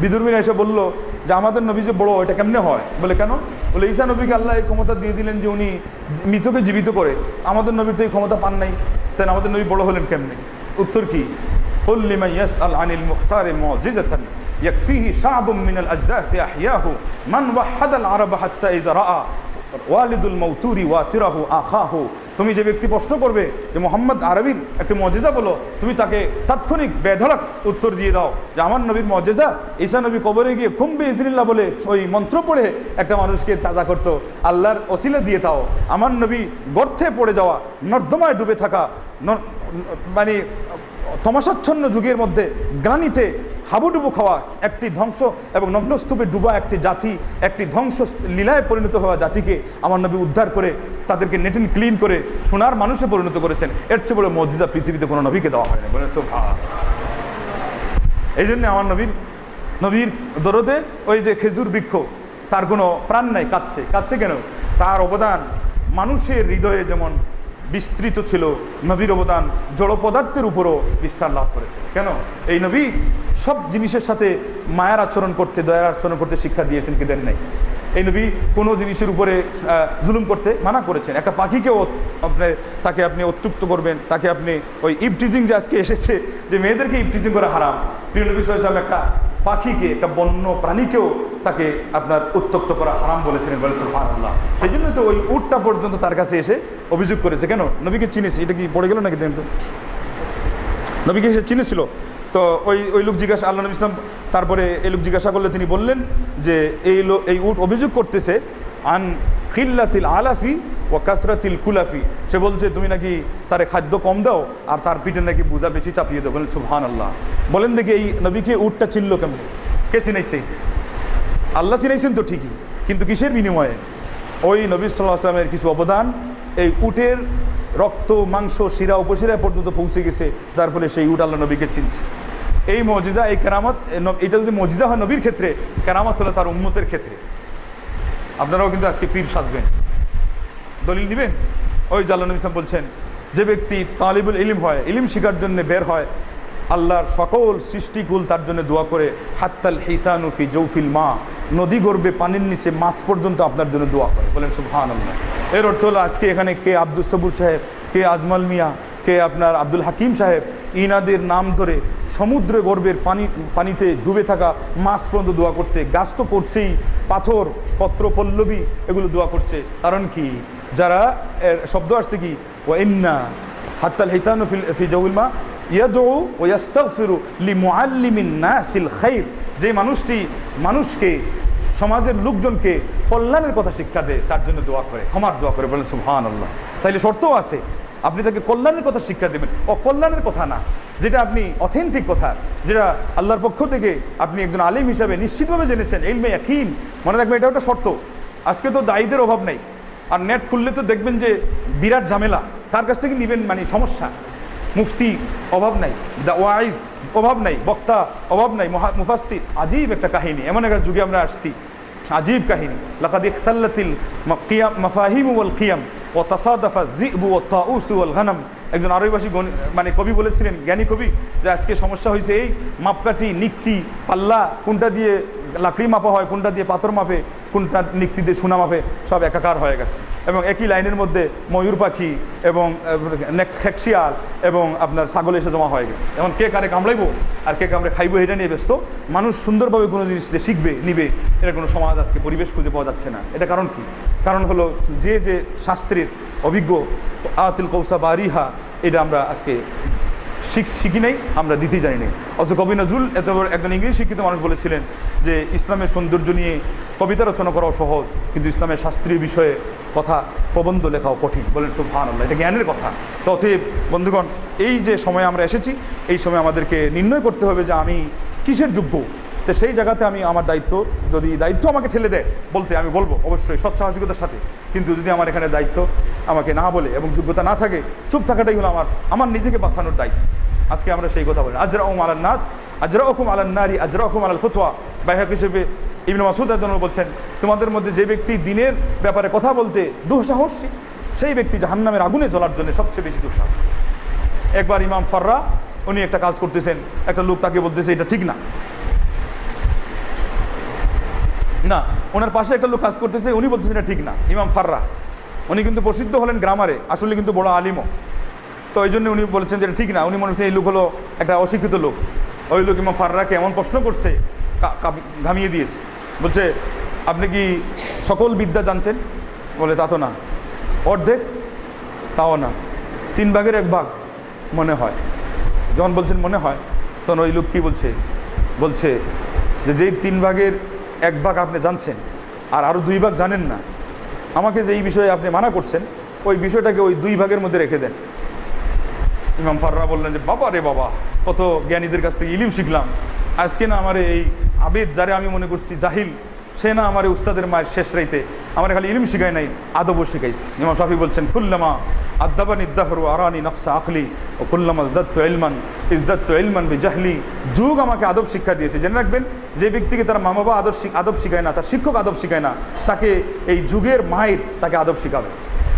বিদুর্মীরা এসে বলল যে আমাদের নবী যে বড়, এটা কেমনে হয়? বলে কেন? বলে ঈসা নবীকে আল্লাহ এই ক্ষমতা দিয়ে দিলেন যে উনি মৃতকে জীবিত করে, আমাদের নবীর তো এই ক্ষমতা পান নাই, তাই আমাদের নবী বড় হলেন কেমনে? উত্তর কি? কুল লিমান ইয়াসআল আনিল মুখতারি মুজিজাতান ইয়াকফিহি শা'বুম মিনাল আজদাথি আহইয়াহু মান ওয়াহাদাল আরব হাত্তা ইযা রাআ ওয়ালিদুল মাউতুরি ওয়াতিরাহু আখাহু। তুমি যে ব্যক্তি প্রশ্ন করবে যে মোহাম্মদ আরবির একটা মুজিজা বলো, তুমি তাকে তাৎক্ষণিক বেধড়ক উত্তর দিয়ে দাও যে আমার নবীর মুজিজা ঈসা নবী কবরে গিয়ে কুম বিইজনিল্লাহ বলে ওই মন্ত্র পড়ে একটা মানুষকে তাজা করতো, আল্লাহর ওসিলা দিয়ে দাও। আমার নবী গর্তে পড়ে যাওয়া, নর্দমায় ডুবে থাকা, মানে তমসাচ্ছন্ন যুগের মধ্যে গ্লানিতে হাবুডুবু খাওয়া একটি ধ্বংস এবং নগ্নস্তূপে ডুবা একটি জাতি, একটি ধ্বংস লীলায় পরিণত হওয়া জাতিকে আমার নবী উদ্ধার করে তাদেরকে নেট এন্ড ক্লিন করে সোনার মানুষে পরিণত করেছেন। এর চেয়ে বড় মুজিজা পৃথিবীতে কোনো নবীকে দেওয়া হয় না। বলে সুবহান। এই জন্য আমার নবীর দরদে ওই যে খেজুর বৃক্ষ, তার কোনো প্রাণ নাই, কাঁদছে কেন? তার অবদান মানুষের হৃদয়ে যেমন বিস্তৃত ছিল, নবীর অবদান জড় পদার্থের উপরও বিস্তার লাভ করেছে। কেন? এই নবী সব জিনিসের সাথে মায়ার আচরণ করতে, দয়ার আচরণ করতে শিক্ষা দিয়েছেন কি দেন নাই? এই নবী কোনো জিনিসের উপরে জুলুম করতে মানা করেছেন। একটা পাখিকেও তাকে আপনি অত্যুক্ত করবেন, তাকে আপনি ওই ইভটিজিং যে আজকে এসেছে যে মেয়েদেরকে ইভটিজিং করা হারাম, প্রিয় নবী সাল্লাল্লাহু আলাইহি ওয়াসাল্লাম একটা পাখিকে, একটা বন্য প্রাণীকেও তাকে আপনার উত্তক্ত করা হারাম বলেছিলেন। বলে সুবহানাল্লাহ। সেই জন্য তো ওই উটটা পর্যন্ত তার কাছে এসে অভিযোগ করেছে। কেন? নবীকে চিনেছে। এটা কি পড়ে গেল নাকি? দেন তো, নবীকে সে চিনেছিল। তো ওই লোক জিজ্ঞাসা, আল্লাহ নবী ইসলাম তারপরে এই লোক জিজ্ঞাসা করলে তিনি বললেন যে এই উট অভিযোগ করতেছে আন খিল্লাতিল আলাফি ও কাসরাতিল কুলাফি। সে বলছে তুমি নাকি তারে খাদ্য কম দাও আর তার পিঠে নাকি বোঝা বেশি চাপিয়ে দাও। বলেন সুবহানাল্লাহ। বলেন দেখি এই নবীকে উটটা চিনল কেমন? কে চিনাইছে? আল্লাহ চিনাইছেন তো ঠিকই, কিন্তু কিসের বিনিময়ে? ওই নবী সাল্লাল্লাহু আলাইহি ওয়াসাল্লামের কিছু অবদান এই উটের রক্ত মাংস শিরা উপশিরা পর্যন্ত পৌঁছে গেছে, যার ফলে সেই উট আল্লাহ নবীকে চিনছে। এই মজিজা, এই কেরামত, এটা যদি মজিজা হয় নবীর ক্ষেত্রে, কেরামত হলো তার উম্মতের ক্ষেত্রে। আপনারাও কিন্তু আজকে পীর সাজবেন, দলিল দিবেন। ওই আল্লাহ নবী সাল্লাল্লাহু আলাইহি ওয়াসাল্লাম বলছেন, যে ব্যক্তি তালিবুল ইলম হয়, ইলম শিখার জন্য বের হয়, আল্লাহর সকল সৃষ্টিকুল তার জন্য দোয়া করে। হাত্তাল হিতানু ফি জৌফিল মা, নদী গর্ভে পানির নিচে মাছ পর্যন্ত আপনার জন্য দোয়া করে। বলেন সুবহানাল্লাহ। এর অর্থ হলো আজকে এখানে কে আব্দুল সবুর সাহেব, কে আজমাল মিয়া, কে আপনার আব্দুল হাকিম সাহেব, ইনাদের নাম ধরে সমুদ্র গর্ভের পানিতে ডুবে থাকা মাছ পর্যন্ত দোয়া করছে। গাছ তো করছেই, পাথর পত্র পল্লবী এগুলো দোয়া করছে। কারণ কি? যারা শব্দ আসছে কি ওয়া ইন্না হাত্তাল হিতানু ফি জৌফিল মা ইয়াদউ ওয়া ইস্তাগফিরু লিমুআল্লিমিন নাসিল খাইর, যে মানুষটি মানুষকে, সমাজের লোকজনকে কল্যাণের কথা শিক্ষা দেয়, তার জন্য দোয়া করে, ক্ষমার দোয়া করে। বলেন সুবহানাল্লাহ। তাইলে শর্তও আছে, আপনি তাকে কল্যাণের কথা শিক্ষা দেবেন, অকল্যাণের কথা না। যেটা আপনি অথেন্টিক কথা, যেটা আল্লাহর পক্ষ থেকে আপনি একজন আলিম হিসাবে নিশ্চিতভাবে জেনেছেন, ইলমে ইয়াকিন, মনে রাখবেন এটা একটা শর্ত। আজকে তো দায়ীদের অভাব নেই, আর নেট খুললে তো দেখবেন যে বিরাট ঝামেলা, কার কাছ থেকে নেবেন মানে সমস্যা। মুফতি অভাব নাই, ওয়াইজ অভাব নাই, বক্তা অভাব নাই, মুফাসসির। আজীব একটা কাহিনী, এমন একটা যুগে আমরা আসছি, আজীব কাহিনী। লাকাদ ইখতাল্লাতিল মাফাহিম ওয়াল কিয়াম ওয়া তাসাদাফা যিবু ওয়া তাউস ওয়াল গানাম। একজন আরবিভাষী মানে কবি বলেছিলেন, জ্ঞানী কবি, যে আজকে সমস্যা হয়েছে এই মাপকাঠি, নিক্তি, পাল্লা, কোনটা দিয়ে লাকড়ি মাপা হয়, কোনটা দিয়ে পাথর মাপে, কোনটা নিক্তি দিয়ে সোনা মাপে, সব একাকার হয়ে গেছে। এবং একই লাইনের মধ্যে ময়ূর পাখি এবং খেকশিয়াল এবং আপনার ছাগল এসে জমা হয়ে গেছে। এখন কে কারে কামড়াইবো আর কে কামড়ে খাইবো এটা নিয়ে ব্যস্ত। মানুষ সুন্দরভাবে কোনো জিনিস যে শিখবে, নিবে, এটা কোনো সমাজ আজকে পরিবেশ খুঁজে পাওয়া যাচ্ছে না। এটা কারণ কি? কারণ হলো যে যে শাস্ত্রের অভিজ্ঞ আতিল কৌসা বারিহা, এটা আমরা আজকে শিখি নাই, আমরা দিতে জানি নাই। অথচ কবি নজরুল, এত একজন ইংলিশ শিক্ষিত মানুষ, বলেছিলেন যে ইসলামের সৌন্দর্য নিয়ে কবিতা রচনা করাও সহজ, কিন্তু ইসলামের শাস্ত্রীয় বিষয়ে কথা প্রবন্ধ লেখাও কঠিন। বলেন সুবহানাল্লাহ। এটা জ্ঞানের কথা। তো অতএব বন্ধুগণ, এই যে সময় আমরা এসেছি, এই সময় আমাদেরকে নির্ণয় করতে হবে যে আমি কিসের যোগ্য। তো সেই জায়গাতে আমি আমার দায়িত্ব, যদি দায়িত্ব আমাকে ঠেলে দেয় বলতে, আমি বলবো অবশ্যই সৎসাহসিকতার সাথে। কিন্তু যদি আমার এখানে দায়িত্ব আমাকে না বলে এবং যোগ্যতা না থাকে, চুপ থাকাটাই হলো আমার নিজেকে বাঁচানোর দায়িত্ব। আজকে আমরা সেই কথা বলি, আজরাউম আলান নার আজরাউকুম আলান নারি আজরাউকুম আলাল ফতোয়া। বাইহাকী হিসেবে ইবনে মাসউদ রাদিয়াল্লাহু আনহু বলছেন, তোমাদের মধ্যে যে ব্যক্তি দ্বীনের ব্যাপারে কথা বলতে দুঃসাহসী, সেই ব্যক্তি জাহান্নামের আগুনে জ্বলার জন্য সবচেয়ে বেশি দুঃসাহস। একবার ইমাম ফাররা, উনি একটা কাজ করতেছেন, একটা লোক তাকে বলতেছে এটা ঠিক না, না, ওনার পাশে একটা লোক কাজ করতেছে, উনি বলতেছেন এটা ঠিক না। ইমাম ফাররা উনি কিন্তু প্রসিদ্ধ হলেন গ্রামারে, আসলে কিন্তু বড় আলিমও। তো এই জন্য উনি বলেছেন যে এটা ঠিক না। উনি মনে হচ্ছেন এই লোক হলো একটা অশিক্ষিত লোক। ওই লোক ইমাম ফাররাকে এমন প্রশ্ন করছে, ঘামিয়ে দিয়েছে। বলছে, আপনি কি সকল বিদ্যা জানছেন? বলে, তা তো না। অর্ধেক? তাও না। 3 ভাগের 1 ভাগ মনে হয়। যখন বলছেন মনে হয়, তখন ওই লোক কি বলছে যে যেই 3 ভাগের 1 ভাগ আপনি জানছেন আর আরও 2 ভাগ জানেন না, আমাকে যে এই বিষয়ে আপনি মানা করছেন, ওই বিষয়টাকে ওই 2 ভাগের মধ্যে রেখে দেন। ইমাম ফাররা বললেন যে বাবা রে বাবা, কত জ্ঞানীদের কাছ থেকে ইলিম শিখলাম, আজকে না আমার এই আবেদ, যারে আমি মনে করছি জাহিল, সে না আমার উস্তাদের মায়ের শেষ রাইতে আমার খালি ইলিম শিখায় নাই, আদবও শিখাইছে। ইমাম শাফি বলছেন, কুল্লামা আদাবানি দাহরু আরানি নকশা আকলি ও কুল্লামা ইজদাত্তু ইলমান বিজাহলি। যুগ আমাকে আদব শিক্ষা দিয়েছে। জেনে রাখবেন, যে ব্যক্তিকে তার মা বাবা আদব শিখায় না, তার শিক্ষক আদব শিখায় না, তাকে এই যুগের মায়ের তাকে আদব শিখাবে।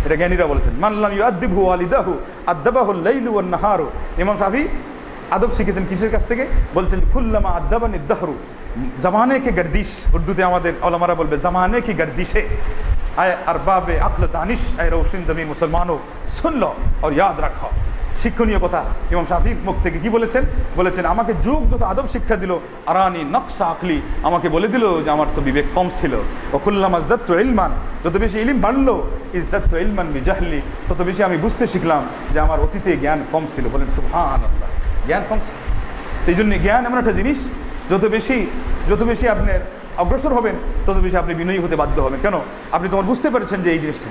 এটা জ্ঞানীরা বলেছেন। মানলাম ইউআদ্দিবহু ওয়ালিদাহু আদাবাহুল লাইলু ওয়ান নাহারু। ইমাম শাফি আদব শিখেছেন কিসের কাছ থেকে? বলছেন কুল্লামা আদাবানি দাহরু, জামানে কি গর্দিশ, উর্দুতে আমাদের ওলামারা বলবে জামানে কি গর্দিশে, আয় আরবাবে আকল দানিশ, আয় রৌশন জমিন মুসলমানও শুন লো আর ইয়াদ রাখো। শিক্ষণীয় কথা ইমাম শাফির মুখ থেকে কি বলেছেন? বলেছেন, আমাকে যুগ যত আদব শিক্ষা দিল, আরানি নকশা আকলি, আমাকে বলে দিল যে আমার তো বিবেক কম ছিল। ও কুল্লাম ইজদাত্তু ইলমান, যত বেশি ইলম বাড়লো, ইজদাত্তু ইলমান বিজাহলি, তত বেশি আমি বুঝতে শিখলাম যে আমার অতীতে জ্ঞান কম ছিল। বলেন সুবহানাল্লাহ। জ্ঞান কম ছিল। এই জন্য জ্ঞান এমন একটা জিনিস, যত বেশি আপনার অগ্রসর হবেন তত বেশি আপনি বিনয়ী হতে বাধ্য হবেন। কেন? আপনি তোমার বুঝতে পেরেছেন যে এই জিনিসটা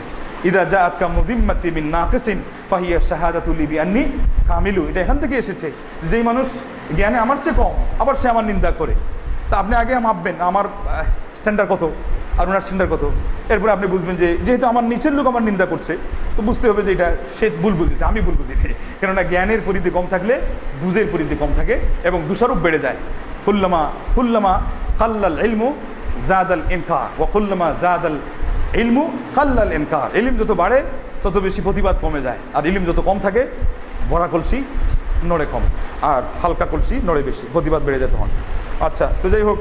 ইদা জাআতকা মুযিম্মাতি মিন নাকিসিন ফাহিয়া শাহাদাতু লি বিআন্নী কামিলু, এটা এখান থেকে এসেছে। যেই মানুষ জ্ঞানে আমার চেয়ে কম আবার সে আমার নিন্দা করে, তা আপনি আগে মাপবেন আমার স্ট্যান্ডার্ড কত আর ওনার স্ট্যান্ডার্ড কত। এরপরে আপনি বুঝবেন যে যেহেতু আমার নিচের লোক আমার নিন্দা করছে, তো বুঝতে হবে যে এটা সে ভুল বুঝেছে, আমি ভুল বুঝি। কেননা জ্ঞানের পরিধি কম থাকলে বুঝের পরিধি কম থাকে এবং দোষারোপ বেড়ে যায়। কুল্লামা কাল্লাল ইলমু জাদাল ইনকার ওয়া কুল্লামা জাদাল ইলমু কাল্লাল ইনকার। ইলম যত বাড়ে তত বেশি প্রতিবাদ কমে যায়, আর ইলম যত কম থাকে ভরা কলসি নড়ে কম, আর হালকা কলসি নড়ে বেশি, প্রতিবাদ বেড়ে যায় তখন। আচ্ছা, তো যাই হোক,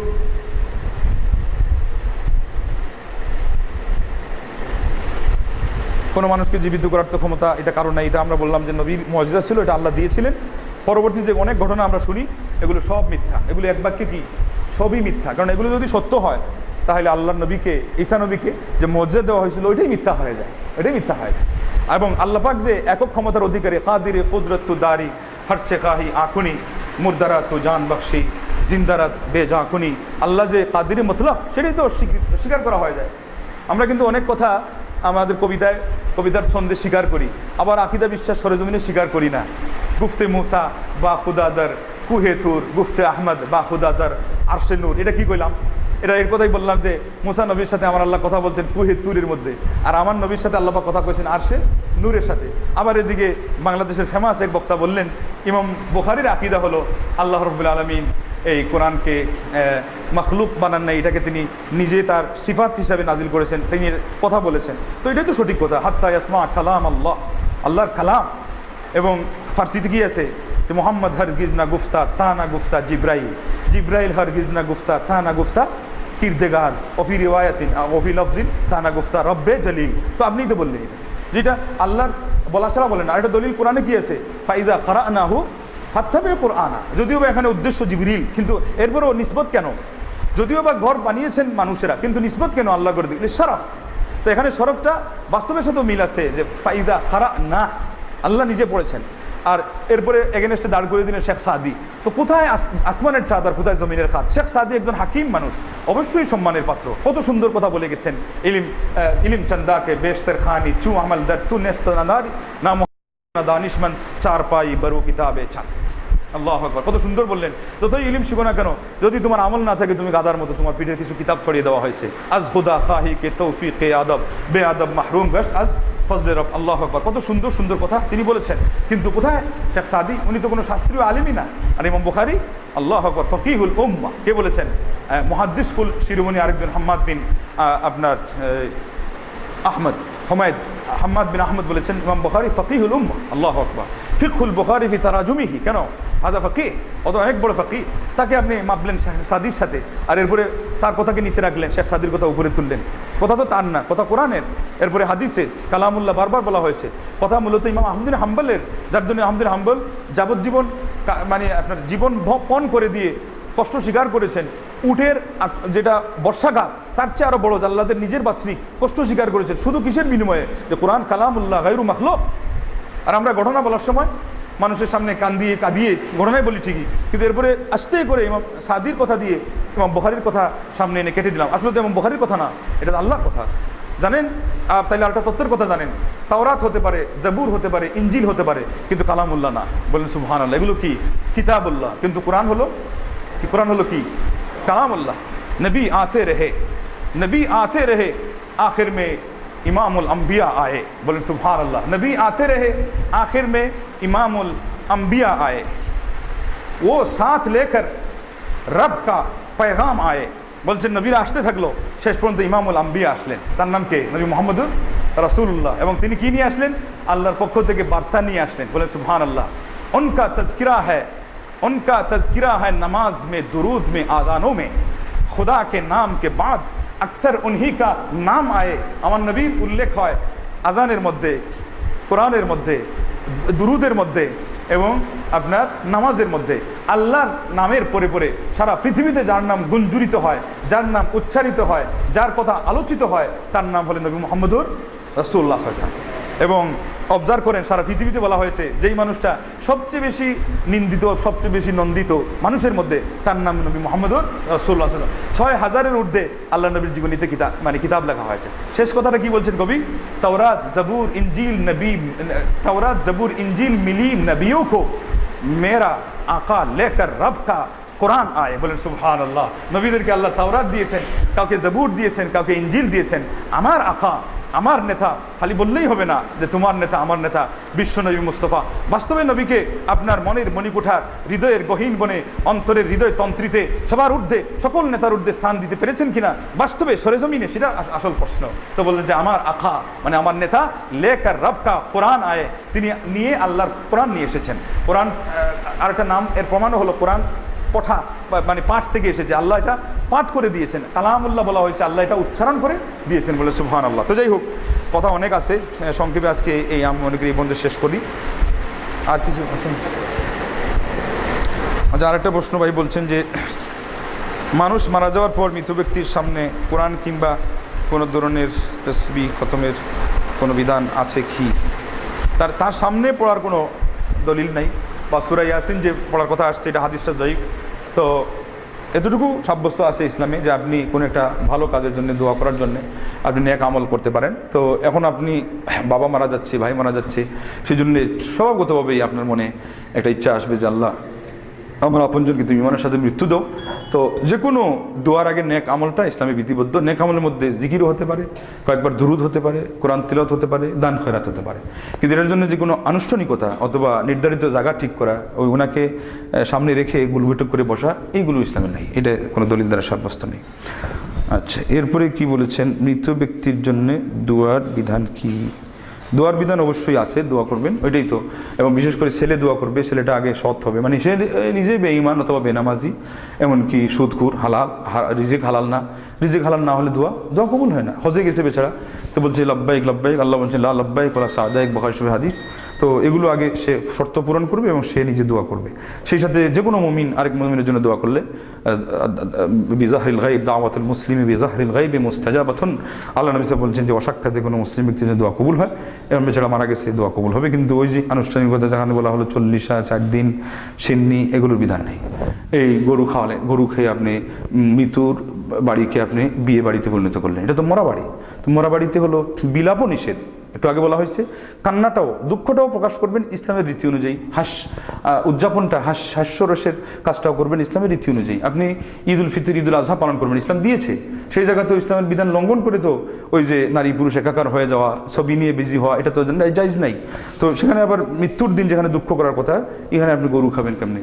কোনো মানুষকে জীবিত করার তো ক্ষমতা এটা কারণ নাই। এটা আমরা বললাম যে নবীর মুআজিজা ছিল, এটা আল্লাহ দিয়েছিলেন। পরবর্তী যে অনেক ঘটনা আমরা শুনি এগুলো সব মিথ্যা, এগুলো এক বাক্যে কি সবই মিথ্যা। কারণ এগুলো যদি সত্য হয় তাহলে আল্লাহর নবীকে, ঈসা নবীকে যে মুআজিজা দেওয়া হয়েছিল ওইটাই মিথ্যা হয়ে যায়, এটাই মিথ্যা হয়ে যায়। এবং আল্লাহ পাক যে একক ক্ষমতার অধিকারী, কাদিরে কুদরত দারি হরচে কাহি আকুনি মুরদারা তো জান বখশি জিন্দারাত বেজাকুনি, আল্লাহ যে কাদিরে মতলব সেটাই তো স্বীকার করা হয়ে যায়। আমরা কিন্তু অনেক কথা আমাদের কবিতার ছন্দে স্বীকার করি, আবার আকিদা বিশ্বাস সরেজমিনে স্বীকার করি না। গুফতে মুসা বা খুদাদার কুহে তুর, গুফতে আহমদ বা খুদাদার আরশে নূর, এটা কি কইলাম? এটা এর কথাই বললাম যে মুসা নবীর সাথে আমার আল্লাহ কথা বলছেন কুহে তুরের মধ্যে, আর আমার নবীর সাথে আল্লাহ কথা কইছেন আরশে নূরের সাথে। আবার এদিকে বাংলাদেশের ফেমাস এক বক্তা বললেন ইমাম বুখারীর আকিদা হলো আল্লাহ রাব্বুল আলামিন এই কোরআনকে মখলুক বানান নাই, এটাকে তিনি নিজে তার সিফাত হিসাবে নাজিল করেছেন, তিনি কথা বলেছেন। তো এটাই তো সঠিক কথা, হাত্তা ইয়াসমা কালাম আল্লাহ, আল্লাহর কালাম। এবং ফার্সিতে কি আছে যে মোহাম্মদ হরগিজ না গুফতা তা না গুফতা জিব্রাইল, জিব্রাইল হরগিজ না গুফতা তা না গুফতা কিরদেগার, অফি রিওয়ায়াতিন অফি লফজিন তা না গুফতা রব্বে জলিল। তো আপনিই তো বললেন এটা, যেটা আল্লাহর বলা ছাড়া বলেন। আর এটা দলিল কোরআনে কি আছে, ফাইদা কারানাহু ফাত্তাবি কুরআনা, যদিও বা এখানে উদ্দেশ্য জিবরিল, কিন্তু এরপরও নিসবত কেন? যদিও বা ঘর বানিয়েছেন মানুষেরা, কিন্তু নিসবত কেন আল্লাহ করে দিলেন? শরফ। তো এখানে শরফটা বাস্তবের সাথেও মিল আছে যে ফাইদা কারানা, আল্লাহ নিজে পড়েছেন। আর এরপরে এগেনস্টে দাঁড় করে দিলেন শেখ সাদি। তো কোথায় আসমানের চাঁদ আর কোথায় জমিনের খাত? শেখ সাদি একজন হাকিম মানুষ, অবশ্যই সম্মানের পাত্র, কত সুন্দর কথা বলে গেছেন। ইলিম চন্দাকে বেশতের খানি চু আমল দর তু নেস্ত নাদারি না দানিশমন চার পাই বরু কিতাবে চান। আল্লাহু আকবার, কত সুন্দর বললেন। যতই ইলিম শিখো না কেন, যদি তোমার আমল না থাকে তুমি গাদার মতো, তোমার পিঠে কিছু কিতাব ছড়িয়ে দেওয়া হয়েছে। আজ খুদা খাহি কে তৌফিকে আদব বে আদব মাহরুম গশত আজ ফজলে রব। আল্লাহু আকবার, কত সুন্দর সুন্দর কথা তিনি বলেছেন। কিন্তু কোথায় শেখ সাদি? উনি তো কোনো শাস্ত্রীয় আলিমই না। আর ইমাম বুখারী আল্লাহু আকবার ফকিহুল উম্মাহ, কে বলেছেন? মুহাদ্দিস কুল শিরোমণি আরেকজন হাম্মাদ বিন আপনার আহমদ হুমায়দ হাম্মাদ বিন আহমদ বলেছেন ইমাম বুখারী ফকিহুল উম্মাহ। আল্লাহু আকবার, ফিকহুল বুখারী ফি তারাজুমিহি, কেন হাদা ফকিহ, অত অনেক বড় ফকিহ, তাকে আপনি মাপলেন সাদির সাথে, আর এরপরে তার কথাকে নিচে রাখলেন, শেখ সাদির কথা উপরে তুললেন। কথা তো তার না, কথা কোরআনের। এরপরে হাদিসের কালামুল্লাহ বারবার বলা হয়েছে, কথা মূলত ইমাম আহমদ বিন হাম্বলের, যার জন্য আহমদ বিন হাম্বল যাবজ্জীবন মানে আপনার জীবন পণ করে দিয়ে কষ্ট স্বীকার করেছেন। উটের যেটা বর্ষাঘাত তার চেয়ে আরো বড়, আল্লাহদের নিজের বাছনিক কষ্ট স্বীকার করেছেন, শুধু কিসের বিনিময়ে? যে কোরআন কালামুল্লাহ গায়রু মাখলুক। আর আমরা ঘটনা বলার সময় মানুষের সামনে কাঁদিয়ে ঘটনাই বলি ঠিকই, কিন্তু এরপরে আস্তে করে ইমাম সাদির কথা দিয়ে ইমাম বুখারীর কথা সামনে এনে কেটে দিলাম। আসলে তো ইমাম বুখারীর কথা না, এটা আল্লাহর কথা। জানেন তাইলে আরেকটা তত্ত্বের কথা জানেন, তাওরাত হতে পারে, জাবুর হতে পারে, ইনজিল হতে পারে, কিন্তু কালামুল্লাহ না। বলেন সুবহানাল্লাহ। এগুলো কি? কিতাবুল্লাহ। কিন্তু কোরআন হলো কি? কোরআন হলো কি? কালামুল্লাহ। नबी आते रहे आखिर में इमामुल अंबिया आए। बोलें सुभान अल्लाह। नबी आते रहे आखिर में इमामुल अंबिया आए, वो साथ लेकर रब का पैगाम आए। বলছেন নবীরা আসতে থাকলো, শেষ পর্যন্ত ইমামুল আম্বিয়া আসলেন। তার নাম কে? নবী মুহাম্মদুর রাসূলুল্লাহ। এবং তিনি কি নিয়ে আসলেন? আল্লাহর পক্ষ থেকে বার্তা নিয়ে আসলেন। বলেন সুবহানাল্লাহ। उनका तज़किरा है नमाज में, दुरूद में, आज़ानों में, खुदा के नाम के बाद अक्सर उन्हीं का नाम आए। আমার নবীর উল্লেখ হয় আজানের মধ্যে, কোরআনের মধ্যে, দুরুদের মধ্যে এবং আপনার নামাজের মধ্যে। আল্লাহর নামের পরে পরে সারা পৃথিবীতে যার নাম গুঞ্জরিত হয়, যার নাম উচ্চারিত হয়, যার কথা আলোচিত হয়, তার নাম হলেন নবী মুহাম্মদুর রাসূলুল্লাহ সাল্লাল্লাহু আলাইহি ওয়াসাল্লাম। এবং অবজার্ভ করেন সারা পৃথিবীতে বলা হয়েছে যেই মানুষটা সবচেয়ে বেশি নিন্দিত, সবচেয়ে বেশি নন্দিত মানুষের মধ্যে, তার নাম নবী মুহাম্মদুর রাসূলুল্লাহ। ৬,০০০-এর ঊর্ধ্বে আল্লাহ নবীর জীবনীতে কিতাব লেখা হয়েছে। শেষ কথাটা কি বলছেন কবি? তাওরাত জবুর ইনজিল মিলি নবিयों को मेरा आका लेकर रब का কোরআন আয়। বলেন সুবহানাল্লাহ। নবীদেরকে আল্লাহ তাওরাত দিয়েছেন, কাউকে জবুর দিয়েছেন, কাউকে ইনজিল দিয়েছেন। আমার আকা, আমার নেতা, খালি বললেই হবে না যে তোমার নেতা, আমার নেতা বিশ্ব নবী মুস্তফা। বাস্তবে নবীকে আপনার মনের মণিকুঠার, হৃদয়ের গহীন বনে, অন্তরের হৃদয় তন্ত্রীতে সবার ঊর্ধ্বে, সকল নেতার ঊর্ধ্বে স্থান দিতে পেরেছেন কিনা বাস্তবে সরেজমিনে, সেটা আসল প্রশ্ন। তো বললেন যে আমার আকা মানে আমার নেতা লেকার রবকা কোরআন আয়, তিনি নিয়ে আল্লাহর কোরআন নিয়ে এসেছেন। কোরআন আর একটা নাম, এর প্রমাণও হলো কোরআন পঠা মানে পাঠ থেকে এসেছে, আল্লাহ এটা পাঠ করে দিয়েছেন। কালামুল্লাহ বলা হয়েছে, আল্লাহ এটা উচ্চারণ করে দিয়েছেন। বলে সুবহানাল্লাহ। তো যাই হোক, কথা অনেক আছে, সংক্ষেপে আজকে এই আমি মনে করি এই পর্যন্ত শেষ করি। আর কিছু আসুন। আচ্ছা, আরেকটা প্রশ্ন ভাই বলছেন যে মানুষ মারা যাওয়ার পর মৃত ব্যক্তির সামনে কোরআন কিংবা কোনো ধরনের তাসবিহ খতমের কোনো বিধান আছে কি? তার সামনে পড়ার কোনো দলিল নাই, বা সূরা ইয়াসিন যে পড়ার কথা আসছে এটা হাদিসটা জয়ীফ। তো এতটুকু সাব্যস্ত আছে ইসলামে যে আপনি কোনো একটা ভালো কাজের জন্য, দোয়া করার জন্য আপনি নেক আমল করতে পারেন। তো এখন আপনি বাবা মারা যাচ্ছে, ভাই মারা যাচ্ছে, সেই জন্যে স্বভাবগতভাবেই আপনার মনে একটা ইচ্ছা আসবে যে আল্লাহ আমার আপনজনকে তুমি ইমানের সাথে মৃত্যু দাও। তো যে কোনো দোয়ার আগে নেক আমলটা ইসলামে বিধিবদ্ধ। নেক আমলের মধ্যে জিকিরও হতে পারে, কয়েকবার দুরুদ হতে পারে, কোরআন তিলাওয়াত হতে পারে, দান খয়রাত হতে পারে। কিন্তু এটার জন্য যে কোনো আনুষ্ঠানিকতা অথবা নির্ধারিত জায়গা ঠিক করা, ওই ওনাকে সামনে রেখে গুলবৈঠক করে বসা, এইগুলো ইসলামে নাই, এটা কোনো দলিল দ্বারা সাব্যস্ত নেই। আচ্ছা, এরপরে কি বলেছেন, মৃত ব্যক্তির জন্য দোয়ার বিধান কি? দোয়ার বিধান অবশ্যই আছে, দোয়া করবেন, ওইটাই তো। এবং বিশেষ করে ছেলে দোয়া করবে, ছেলেটা আগে সৎ হবে, মানে সে নিজেই বেঈমান অথবা বেনামাজি, এমনকি সুদখোর, হালাল রিজিক হালাল না, রিজিক হালাল না হলে দোয়া কবুল হয় না। হজে গেছে বেচারা, তো বলছে লব্বাইক লব্বাইক, আল্লাহ বলছে লা লব্বাইক ওয়ালা সাদাইক, বুখারী শরীফ হাদিস। তো এগুলো আগে সে শর্ত পূরণ করবে এবং সে নিজে দোয়া করবে। সেই সাথে যে কোনো মুমিন আরেক মুমিনের জন্য দোয়া করলে বিজাহরিল গায়ব দাওয়াতুল মুসলিমি বিজাহরিল গায়বি মুস্তাজাবাতুন, আল্লাহ নবী সাল্লাল্লাহু আলাইহি ওয়াসাল্লাম বলছেন যে অসাক্ষাতে কোনো মুসলিম ব্যক্তির জন্য দোয়া কবুল হয়, এবং বেচারা মারা গেছে দোয়া কবুল হবে। কিন্তু ওই যে আনুষ্ঠানিকতা যেখানে বলা হলো 40 4 দিন সিন্নি, এগুলোর বিধান নেই। এই গরু খাওয়ালে, গরু খেয়ে আপনি মৃত্যুর বাড়িকে আপনি বিয়ে বাড়িতে পরিণত করলেন, এটা তো মরা বাড়ি। তো মরা বাড়িতে হলো বিলাপও নিষেধ, একটু আগে বলা হয়েছে। কান্নাটাও, দুঃখটাও প্রকাশ করবেন ইসলামের রীতি অনুযায়ী, উদযাপনটা হাস্যরসের কাজটাও করবেন ইসলামের রীতি অনুযায়ী। আপনি ঈদ উল ফিতর, ঈদ উল আজহা পালন করবেন, ইসলাম দিয়েছে, সেই জায়গাতেও ইসলামের বিধান লঙ্ঘন করে তো ওই যে নারী পুরুষ একাকার হয়ে যাওয়া, ছবি নিয়ে বিজি হওয়া, এটা তো জায়েজ নাই। তো সেখানে আবার মৃত্যুর দিন যেখানে দুঃখ করার কথা, এখানে আপনি গরু খাবেন কেমনি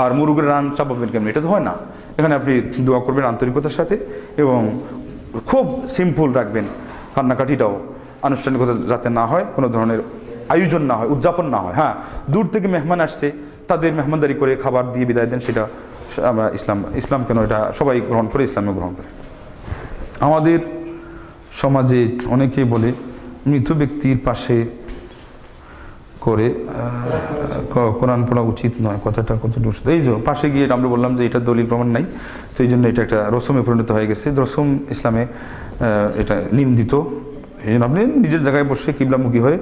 আর মুরগের রান চাপাবেন কেমনি, এটা তো হয় না। এখানে আপনি দোয়া করবেন আন্তরিকতার সাথে এবং খুব সিম্পল রাখবেন। কান্নাকাটিটাও আনুষ্ঠানিকতা যাতে না হয়, কোনো ধরনের আয়োজন না হয়, উদযাপন না হয়। হ্যাঁ, দূর থেকে মেহমান আসছে, তাদের মেহমানদারি করে খাবার দিয়ে বিদায় দেন, সেটা আমরা ইসলাম কেন এটা সবাই গ্রহণ করে, ইসলামে গ্রহণ করে। আমাদের সমাজে অনেকেই বলে মৃত ব্যক্তির পাশে করে কোরআন পড়া উচিত নয়, কথাটা কতটুকু? এই যে পাশে গিয়ে আমরা বললাম যে এটা দলিল প্রমাণ নাই, তো এই জন্য এটা একটা রসমে পরিণত হয়ে গেছে। রসম ইসলামে এটা নিন্দিত। এই জন্য আপনি নিজের জায়গায় বসে কিবলামুখী হয়ে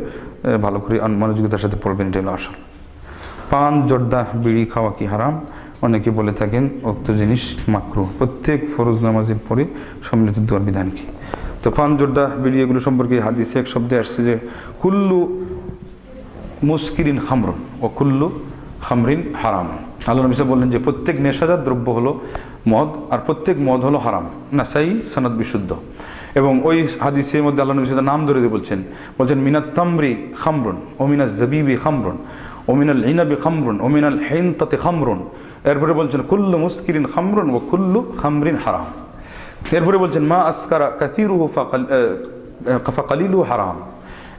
ভালো করে মনোযোগিতার সাথে পড়বেন, এটা হলো আসল। পান, জর্দা, বিড়ি খাওয়া কি হারাম? অনেকে বলে থাকেন উক্ত জিনিস মাকরুহ। প্রত্যেক ফরজ নামাজের পরে সম্মিলিত দোয়ার বিধান কি? তো পান, জর্দা, বিড়ি এগুলো সম্পর্কে হাদিসে এক শব্দে আসছে যে কুল্লু মুস্কিরিন খামরুন ও কুল্লু খামরিন হারাম। আল্লাহ নবী বললেন যে প্রত্যেক নেশাজাত দ্রব্য হলো মদ, আর প্রত্যেক মদ হলো হারাম। নাসাই, সনদ বিশুদ্ধ। এবং ওই হাদিসের মধ্যে আল্লাহ নবী নাম ধরে দিয়ে বলছেন মিনাত তামরি খামরুন, ওমিনাল জাবিবি খামরুন, ওমিনাল ইনাবি খামরুন, ওমিনাল হিনতাতে খামরুন। এরপরে বলছেন কুল্লু মুস্কিরিন খামরুন ও কুল্লু খামরিন হারাম। এরপরে বলছেন মা আসকারা কাসিরুহু ফাকালিলু হারাম।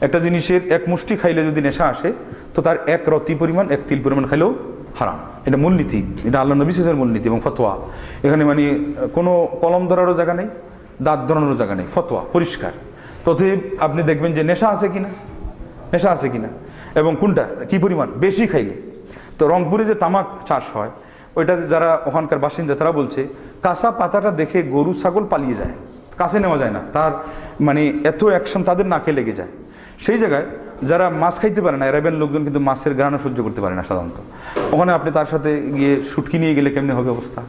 একটা জিনিসের এক মুষ্টি খাইলে যদি নেশা আসে, তো তার এক রতি পরিমাণ, এক তিল পরিমাণ খাইলেও হারাম। এটা মূলনীতি, এটা আল্লাহ নবী সাল্লাল্লাহু আলাইহি ওয়াসাল্লামের মূলনীতি এবং ফতোয়া। এখানে মানে কোনো কলম ধরারও জায়গা নেই, দাঁত ধরানোর জায়গা নেই, ফতোয়া পরিষ্কার। ততএব আপনি দেখবেন যে নেশা আছে কিনা এবং কোনটা কি পরিমাণ বেশি খাইলে। তো রংপুরে যে তামাক চাষ হয়, ওইটা যারা ওখানকার বাসিন্দা তারা বলছে কাঁচা পাতাটা দেখে গরু ছাগল পালিয়ে যায়, কাছে নেওয়া যায় না, তার মানে এত অ্যাকশন তাদের নাকে লেগে যায়। সেই জায়গায় যারা মাছ খাইতে পারে না, অ্যারাবিয়ান লোকজন কিন্তু মাছের ঘ্রাণও সহ্য করতে পারে না সাধারণত। ওখানে আপনি তার সাথে গিয়ে শুটকি নিয়ে গেলে কেমনি হবে অবস্থা?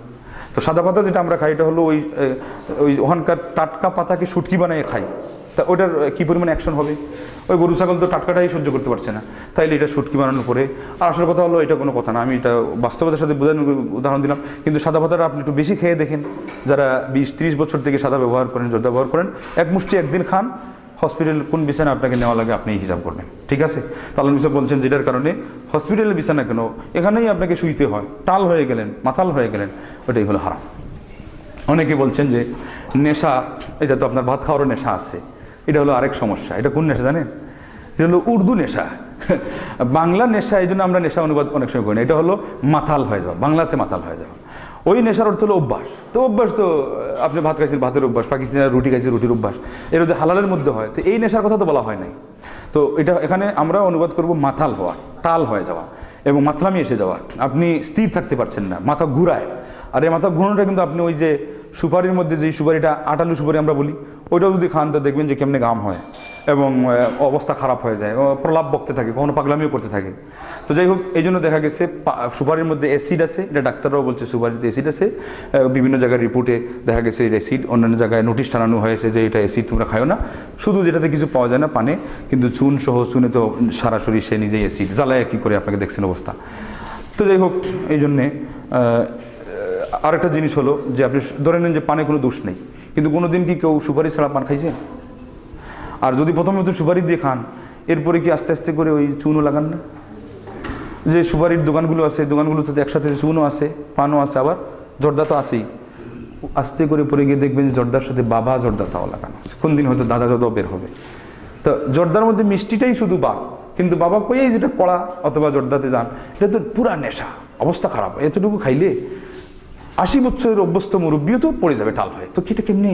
তো সাদা পাতা যেটা আমরা খাই এটা হলো ওই ওখানকার টাটকা পাতাকে শুটকি বানিয়ে খাই, তা ওটার কী পরিমাণ অ্যাকশন হবে? ওই গরু ছাগল তো টাটকাটাই সহ্য করতে পারছে না, তাইলে এটা শুটকি বানানোর পরে। আর আসল কথা হলো এটা কোনো কথা না, আমি এটা বাস্তবতার সাথে বোঝানোর উদাহরণ দিলাম। কিন্তু সাদা পাতাটা আপনি একটু বেশি খেয়ে দেখেন, যারা 20-30 বছর থেকে সাদা ব্যবহার করেন, জর্দা ব্যবহার করেন, এক মুষ্টি একদিন খান, হসপিটাল কোন বিছানা আপনাকে নেওয়া লাগে আপনি হিসাব করবেন, ঠিক আছে? তাহলে নিশ্চয় বলছেন যেটার কারণে হসপিটালের বিছানা কেন, এখানেই আপনাকে শুইতে হয়, টাল হয়ে গেলেন, মাতাল হয়ে গেলেন, ওটাই হলো হারাম। অনেকে বলছেন যে নেশা, এটা তো আপনার ভাত খাওয়ারও নেশা আছে, এটা হলো আরেক সমস্যা। এটা কোন নেশা জানেন? এটা হলো উর্দু নেশা। বাংলা নেশা এই জন্য আমরা নেশা অনুবাদ অনেক সময় করি না, এটা হলো মাতাল হয়ে যাওয়া, বাংলাতে মাতাল হয়ে যাওয়া। ওই নেশার অর্থ হলো অভ্যাস। তো অভ্যাস তো আপনি ভাত খাইছেন, ভাতের অভ্যাস, পাকিস্তানের রুটি খাইছে, রুটির অভ্যাস, এর মধ্যে হালালের মধ্যে হয়। তো এই নেশার কথা তো বলা হয় নাই। তো এটা এখানে আমরা অনুবাদ করব মাতাল হওয়া, টাল হয়ে যাওয়া এবং মাতলামি এসে যাওয়া। আপনি স্থির থাকতে পারছেন না, মাথা ঘুরায়। আর এই মাথা ঘুরানোটা কিন্তু আপনি ওই যে সুপারির মধ্যে যে সুপারিটা আটালু সুপারি আমরা বলি, ওইটাও যদি খান তো দেখবেন যে কেমনে গাম হয় এবং অবস্থা খারাপ হয়ে যায়, প্রলাপ বকতে থাকে, কখনো পাগলামিও করতে থাকে। তো যাই হোক, এই জন্য দেখা গেছে সুপারির মধ্যে অ্যাসিড আছে, এটা ডাক্তাররাও বলছে সুপারিতে অ্যাসিড আছে। বিভিন্ন জায়গায় রিপোর্টে দেখা গেছে অ্যাসিড, অন্যান্য জায়গায় নোটিশ টানানো হয়েছে যে এটা অ্যাসিড তোমরা খাও না। শুধু যেটাতে কিছু পাওয়া যায় না পানে, কিন্তু চুন সহ, চুনে তো সরাসরি সে নিজেই অ্যাসিড জ্বালায় কী করে আপনাকে দেখছেন অবস্থা। তো যাই হোক, এই জন্যে আরেকটা জিনিস হলো যে আপনি ধরে নেন যে পানে কোনো দোষ নেই, কিন্তু কোনো দিন কি কেউ সুপারি ছাড়া পান খাইছেন? আর যদি প্রথমে সুপারি দিয়ে খান, এরপরে কি আস্তে আস্তে করে ওই চুনও লাগান না? যে সুপারির দোকানগুলো আছে, দোকানগুলোতে একসাথে চুনও আছে, পানও আছে, আবার জর্দা তো আছেই। আস্তে করে পরে গিয়ে দেখবেন যে জর্দার সাথে বাবা জর্দা তাও লাগানো আছে, কোন দিন হয়তো দাদা জর্দাও বের হবে। তো জর্দার মধ্যে মিষ্টিটাই শুধু কিন্তু বাবা কইয়াই যেটা কড়া অথবা জর্দাতে যান, এটা তো পুরা নেশা, অবস্থা খারাপ। এতটুকু খাইলে 80 বছরের অভ্যস্ত মুরব্বীও তো পড়ে যাবে টাল হয়ে। তো কিটা কেমনি,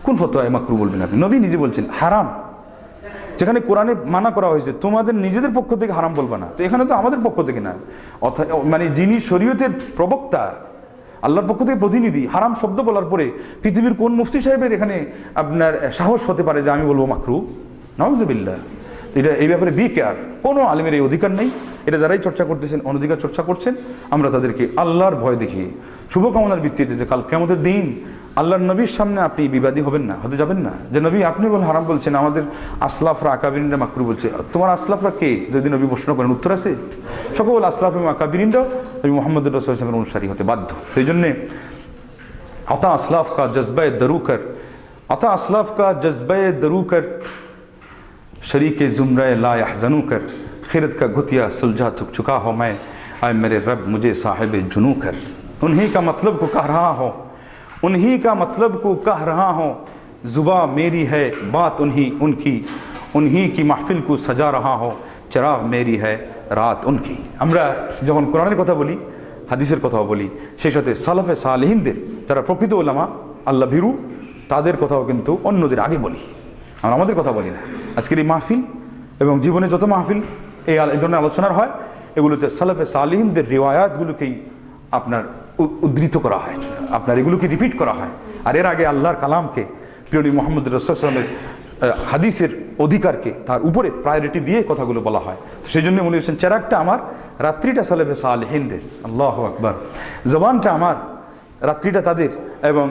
কোন ফতোয়ায় মাকরু বলবেন আপনি? নবী নিজে বলছেন হারাম, যেখানে কোরআনে মানা করা হয়েছে তোমাদের নিজেদের পক্ষ থেকে হারাম বলবা না, তো এখানে তো আমাদের পক্ষ থেকে না, মানে যিনি শরীয়তের প্রবক্তা, আল্লাহর পক্ষ থেকে প্রতিনিধি, হারাম শব্দ বলার পরে পৃথিবীর কোন মুফতি সাহেবের এখানে আপনার সাহস হতে পারে যে আমি বলবো মাকরু? নাউযুবিল্লাহ। এটা এই ব্যাপারে বি কেয়ার, কোনো আলেমের এই অধিকার নেই। এটা যারাই চর্চা করতেছেন, অনধিকার চর্চা করছেন, আমরা তাদেরকে আল্লাহর ভয় দেখিয়ে শুভকামনার ভিত্তিতে যে কাল কিয়ামতের দিন আল্লাহর নবীর সামনে আপনি বিবাদী হবেন না, হতে যাবেন না যে নবী আপনি বল হারাম বলছেন, আমাদের আসলাফরা আকাবিরিনরা মাকরু বলছে। তোমার আসলাফরা কে? যদি নবী প্রশ্ন করেন উত্তর আছে, সকল আসলাফ এবং আকাবিরিনরা নবী মুহাম্মদ রাসূলুল্লাহ সাল্লাল্লাহু আলাইহি ওয়াসাল্লামের অনুসারী হতে বাধ্য। সেই জন্যে আতা আসলাফ কা জজবায়ে দরু কর, আতা আসলাফ কা জজবায়ে দরু কর, शरीके जुमराए ला यहज़नू कर, खिरत का घुतिया सुलझा थक चुका हो मैं, आए मेरे रब मुझे साहिब जुनू कर। उन्हीं का मतलब को कह रहा हो, उन्हीं का मतलब को कह रहा हो, जुबा मेरी है बात उन्हीं उनकी, उन्हीं की महफिल को सजा रहा हो, चिराग मेरी है রাত উনকি। আমরা যখন কোরআনের কথা বলি, হাদিসের কথাও বলি, সেই সাথে সালাফে সালেহিনদের যারা প্রকৃত ওলামা, আল্লাহ ভীরু, তাদের কথাও কিন্তু অন্যদের আগে বলি, আমরা আমাদের কথা বলি না। আজকের এই মাহফিল এবং জীবনে যত মাহফিল এই ধরনের আলোচনার হয়, এগুলোতে সালাফে সালেহিনদের রিওয়ায়াতগুলোকেই আপনার উদ্ধৃত করা হয়, আপনার এগুলোকে রিপিট করা হয়। আর এর আগে আল্লাহর কালামকে, প্রিয় নবী মুহাম্মদ রাসূলুল্লাহ সাল্লাল্লাহু আলাইহি ওয়াসাল্লামের হাদিসের অধিকারকে তার উপরে প্রায়োরিটি দিয়ে কথাগুলো বলা হয়। সেই জন্য উনি বলছেন চেরাগটা আমার, রাত্রিটা সালাফে সালেহিনদের, আল্লাহু আকবার, জবানটা আমার, রাত্রিটা তাদের, এবং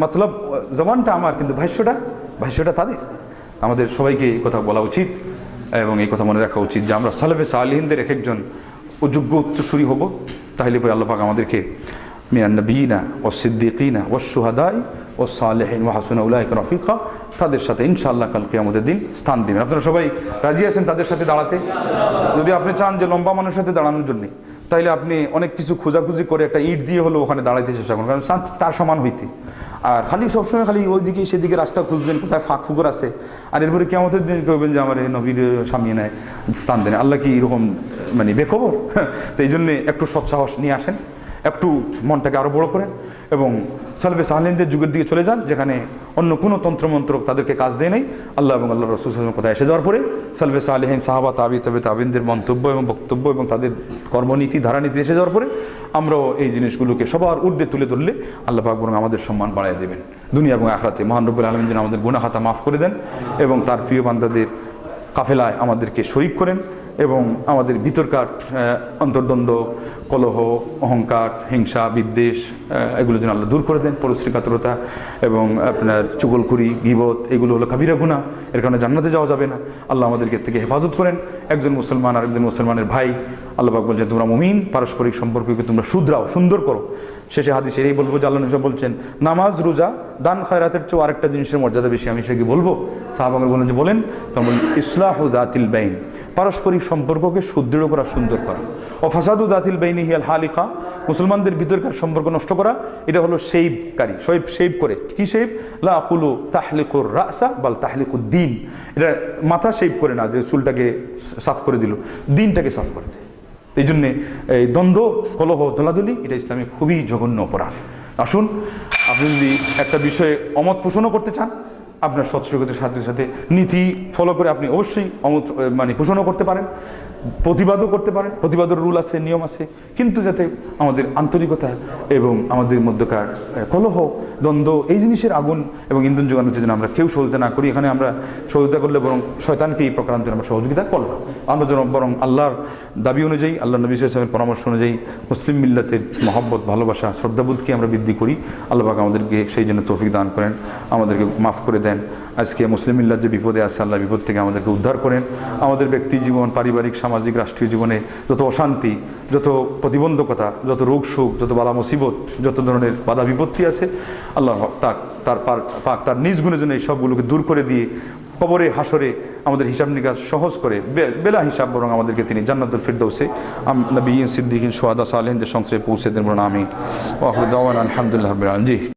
মতলব জবানটা আমার, কিন্তু ভাষ্যটা তাদের। আমাদের সবাইকে এই কথা বলা উচিত এবং এই কথা মনে রাখা উচিত যে আমরা সালাফে সালেহিনদের এক একজন যোগ্য উত্তরসূরি হব, তাহলে পরে আল্লাহ পাক আমাদেরকে মিনান নবিয়িনা ওয়াস সিদ্দিকিনা ওয়াস শুহাদাই ওয়াস সালিহিন ওয়া হাসুনা উলাইকা রাফিকা, তাদের সাথে ইনশাআল্লাহ কাল কিয়ামতের দিন স্থান দিবেন। আপনারা সবাই রাজি আছেন তাদের সাথে দাঁড়াতে? যদি আপনি চান যে লম্বা মানুষের সাথে দাঁড়ানোর জন্য, তাইলে আপনি অনেক কিছু খোঁজাখুঁজি করে একটা ইট দিয়ে হলো ওখানে দাঁড়াইতে চেষ্টা করুন, কারণ তার সমান হইতে। আর খালি সবসময় খালি ওইদিকে সেদিকে রাস্তা খুঁজবেন, কোথায় ফাঁক ফুকর আছে, আর এরপরে কিয়ামতের দিন করবেন যে আমার এই নবীর সামনে নেয় স্থান দেন। আল্লাহ কি এরকম মানে বেখবর? তো এই জন্যে একটু সৎসাহস নিয়ে আসেন, একটু মনটাকে আরো বড় করেন এবং সালফে সালেহিনদের যুগের দিকে চলে যান, যেখানে অন্য কোনো তন্ত্রমন্ত্র তাদেরকে কাজ দেয় নাই। আল্লাহ এবং আল্লাহ রাসূল সাল্লাল্লাহু আলাইহি ওয়াসাল্লামের কথা এসে যাওয়ার পরে সালফে সালেহিন, সাহাবা, তাবিনদের মন্তব্য এবং বক্তব্য এবং তাদের কর্মনীতি, ধারানীতি এসে যাওয়ার পরে আমরাও এই জিনিসগুলোকে সবার ঊর্ধ্বে তুলে ধরলে আল্লাহ পাক বরং আমাদের সম্মান বাড়ায় দেবেন দুনিয়া এবং আখিরাতে। মহান রব্বুল আলামিন যেন আমাদের গুনাহ খাতা মাফ করে দেন এবং তার প্রিয় বান্দাদের কাফেলায় আমাদেরকে শরীক করেন এবং আমাদের ভিতরকার অন্তর্দ্বন্দ্ব, কলহ, অহংকার, হিংসা, বিদ্বেষ এগুলো যেন আল্লাহ দূর করে দেন। পরশ্রীকাতরতা এবং আপনার চুগলখুরি, গীবত এগুলো হলো কাবিরা গুনাহ, এর কারণে জান্নাতে যাওয়া যাবে না। আল্লাহ আমাদেরকে থেকে হেফাজত করেন। একজন মুসলমান আরেকজন মুসলমানের ভাই, আল্লাহ পাক বলছেন তোমরা মুমিন, পারস্পরিক সম্পর্ককে তোমরা শুধরাও, সুন্দর করো। শেষে হাদিসে এই বলবো যে আল্লাহ নবী বলছেন নামাজ, রোজা, দান খয়রাতের চেয়ে আরেকটা জিনিসের মর্যাদা বেশি, আমি সেটা কি বলবো? সাহাবাগণ বলেন যে বলেন। তখন বলেন ইসলাহু যাতিল বাইন, পারস্পরিক সম্পর্ককে সুদৃঢ় করা, সুন্দর করা। ও ফাসাদু যাতিল বাইনি হিয়াল হালিকা, মুসলমানদের ভিতরকার সম্পর্ক নষ্ট করা এটা হলো শেইবকারী, শেইব করে। কি শেইব? লা আকুলু তাহলিকুর রাসা বাল তাহলিকুদ দ্বীন, এটা মাথা শেইব করে না যে চুলটাকে সাফ করে দিল, দ্বীনটাকে সাফ করে দেয়। এই জন্যে এই দ্বন্দ্ব, কলহ, দলাদলি এটা ইসলামে খুবই জঘন্য অপরাধ। আসুন, আপনি যদি একটা বিষয়ে অমত পোষণও করতে চান, আপনার সৎসঙ্গতের সাথে সাথে নীতি ফলো করে আপনি অবশ্যই অমত পোষণও করতে পারেন, প্রতিবাদও করতে পারেন। প্রতিবাদের রুল আছে, নিয়ম আছে, কিন্তু যাতে আমাদের আন্তরিকতা এবং আমাদের মধ্যকার কলহ, দ্বন্দ্ব এই জিনিসের আগুন এবং ইন্ধন যোগানোর জন্য আমরা কেউ সহযোগিতা না করি। এখানে আমরা সহযোগিতা করলে বরং শয়তানকে এই প্রকারান্তরে আমরা সহযোগিতা করলাম। আমরা যেন বরং আল্লাহর দাবি অনুযায়ী, আল্লাহ নবী সাল্লাল্লাহু আলাইহি ওয়াসাল্লামের পরামর্শ অনুযায়ী মুসলিম মিল্লাতের মহব্বত, ভালোবাসা, শ্রদ্ধাবোধকে আমরা বৃদ্ধি করি। আল্লাহ পাক আমাদেরকে সেই জন্য তৌফিক দান করেন, আমাদেরকে মাফ করে দেন। আজকে মুসলিম মিল্লাত যে বিপদে আছে, আল্লাহ বিপদ থেকে আমাদেরকে উদ্ধার করেন। আমাদের ব্যক্তি জীবন, পারিবারিক, সামাজিক, রাষ্ট্রীয় জীবনে যত অশান্তি, যত প্রতিবন্ধকতা, যত রোগ শোক, যত বালা মুসিবত, যত ধরনের বাধা বিপত্তি আছে, আল্লাহ তার নিজ গুণের জন্য এই সবগুলোকে দূর করে দিয়ে কবরে, হাসরে আমাদের হিসাব নিকাশ সহজ করে বেলা হিসাব বরং আমাদেরকে তিনি জান্নাতুল ফিরদৌসে নবিয়্যিন, সিদ্দিকিন, শুহাদা, সালেহিনদের সংশ্রয়ে পৌঁছে দেন। আমিন। ওয়া আখিরু দাওয়ানা আলহামদুলিল্লাহি রাব্বিল আলামিন।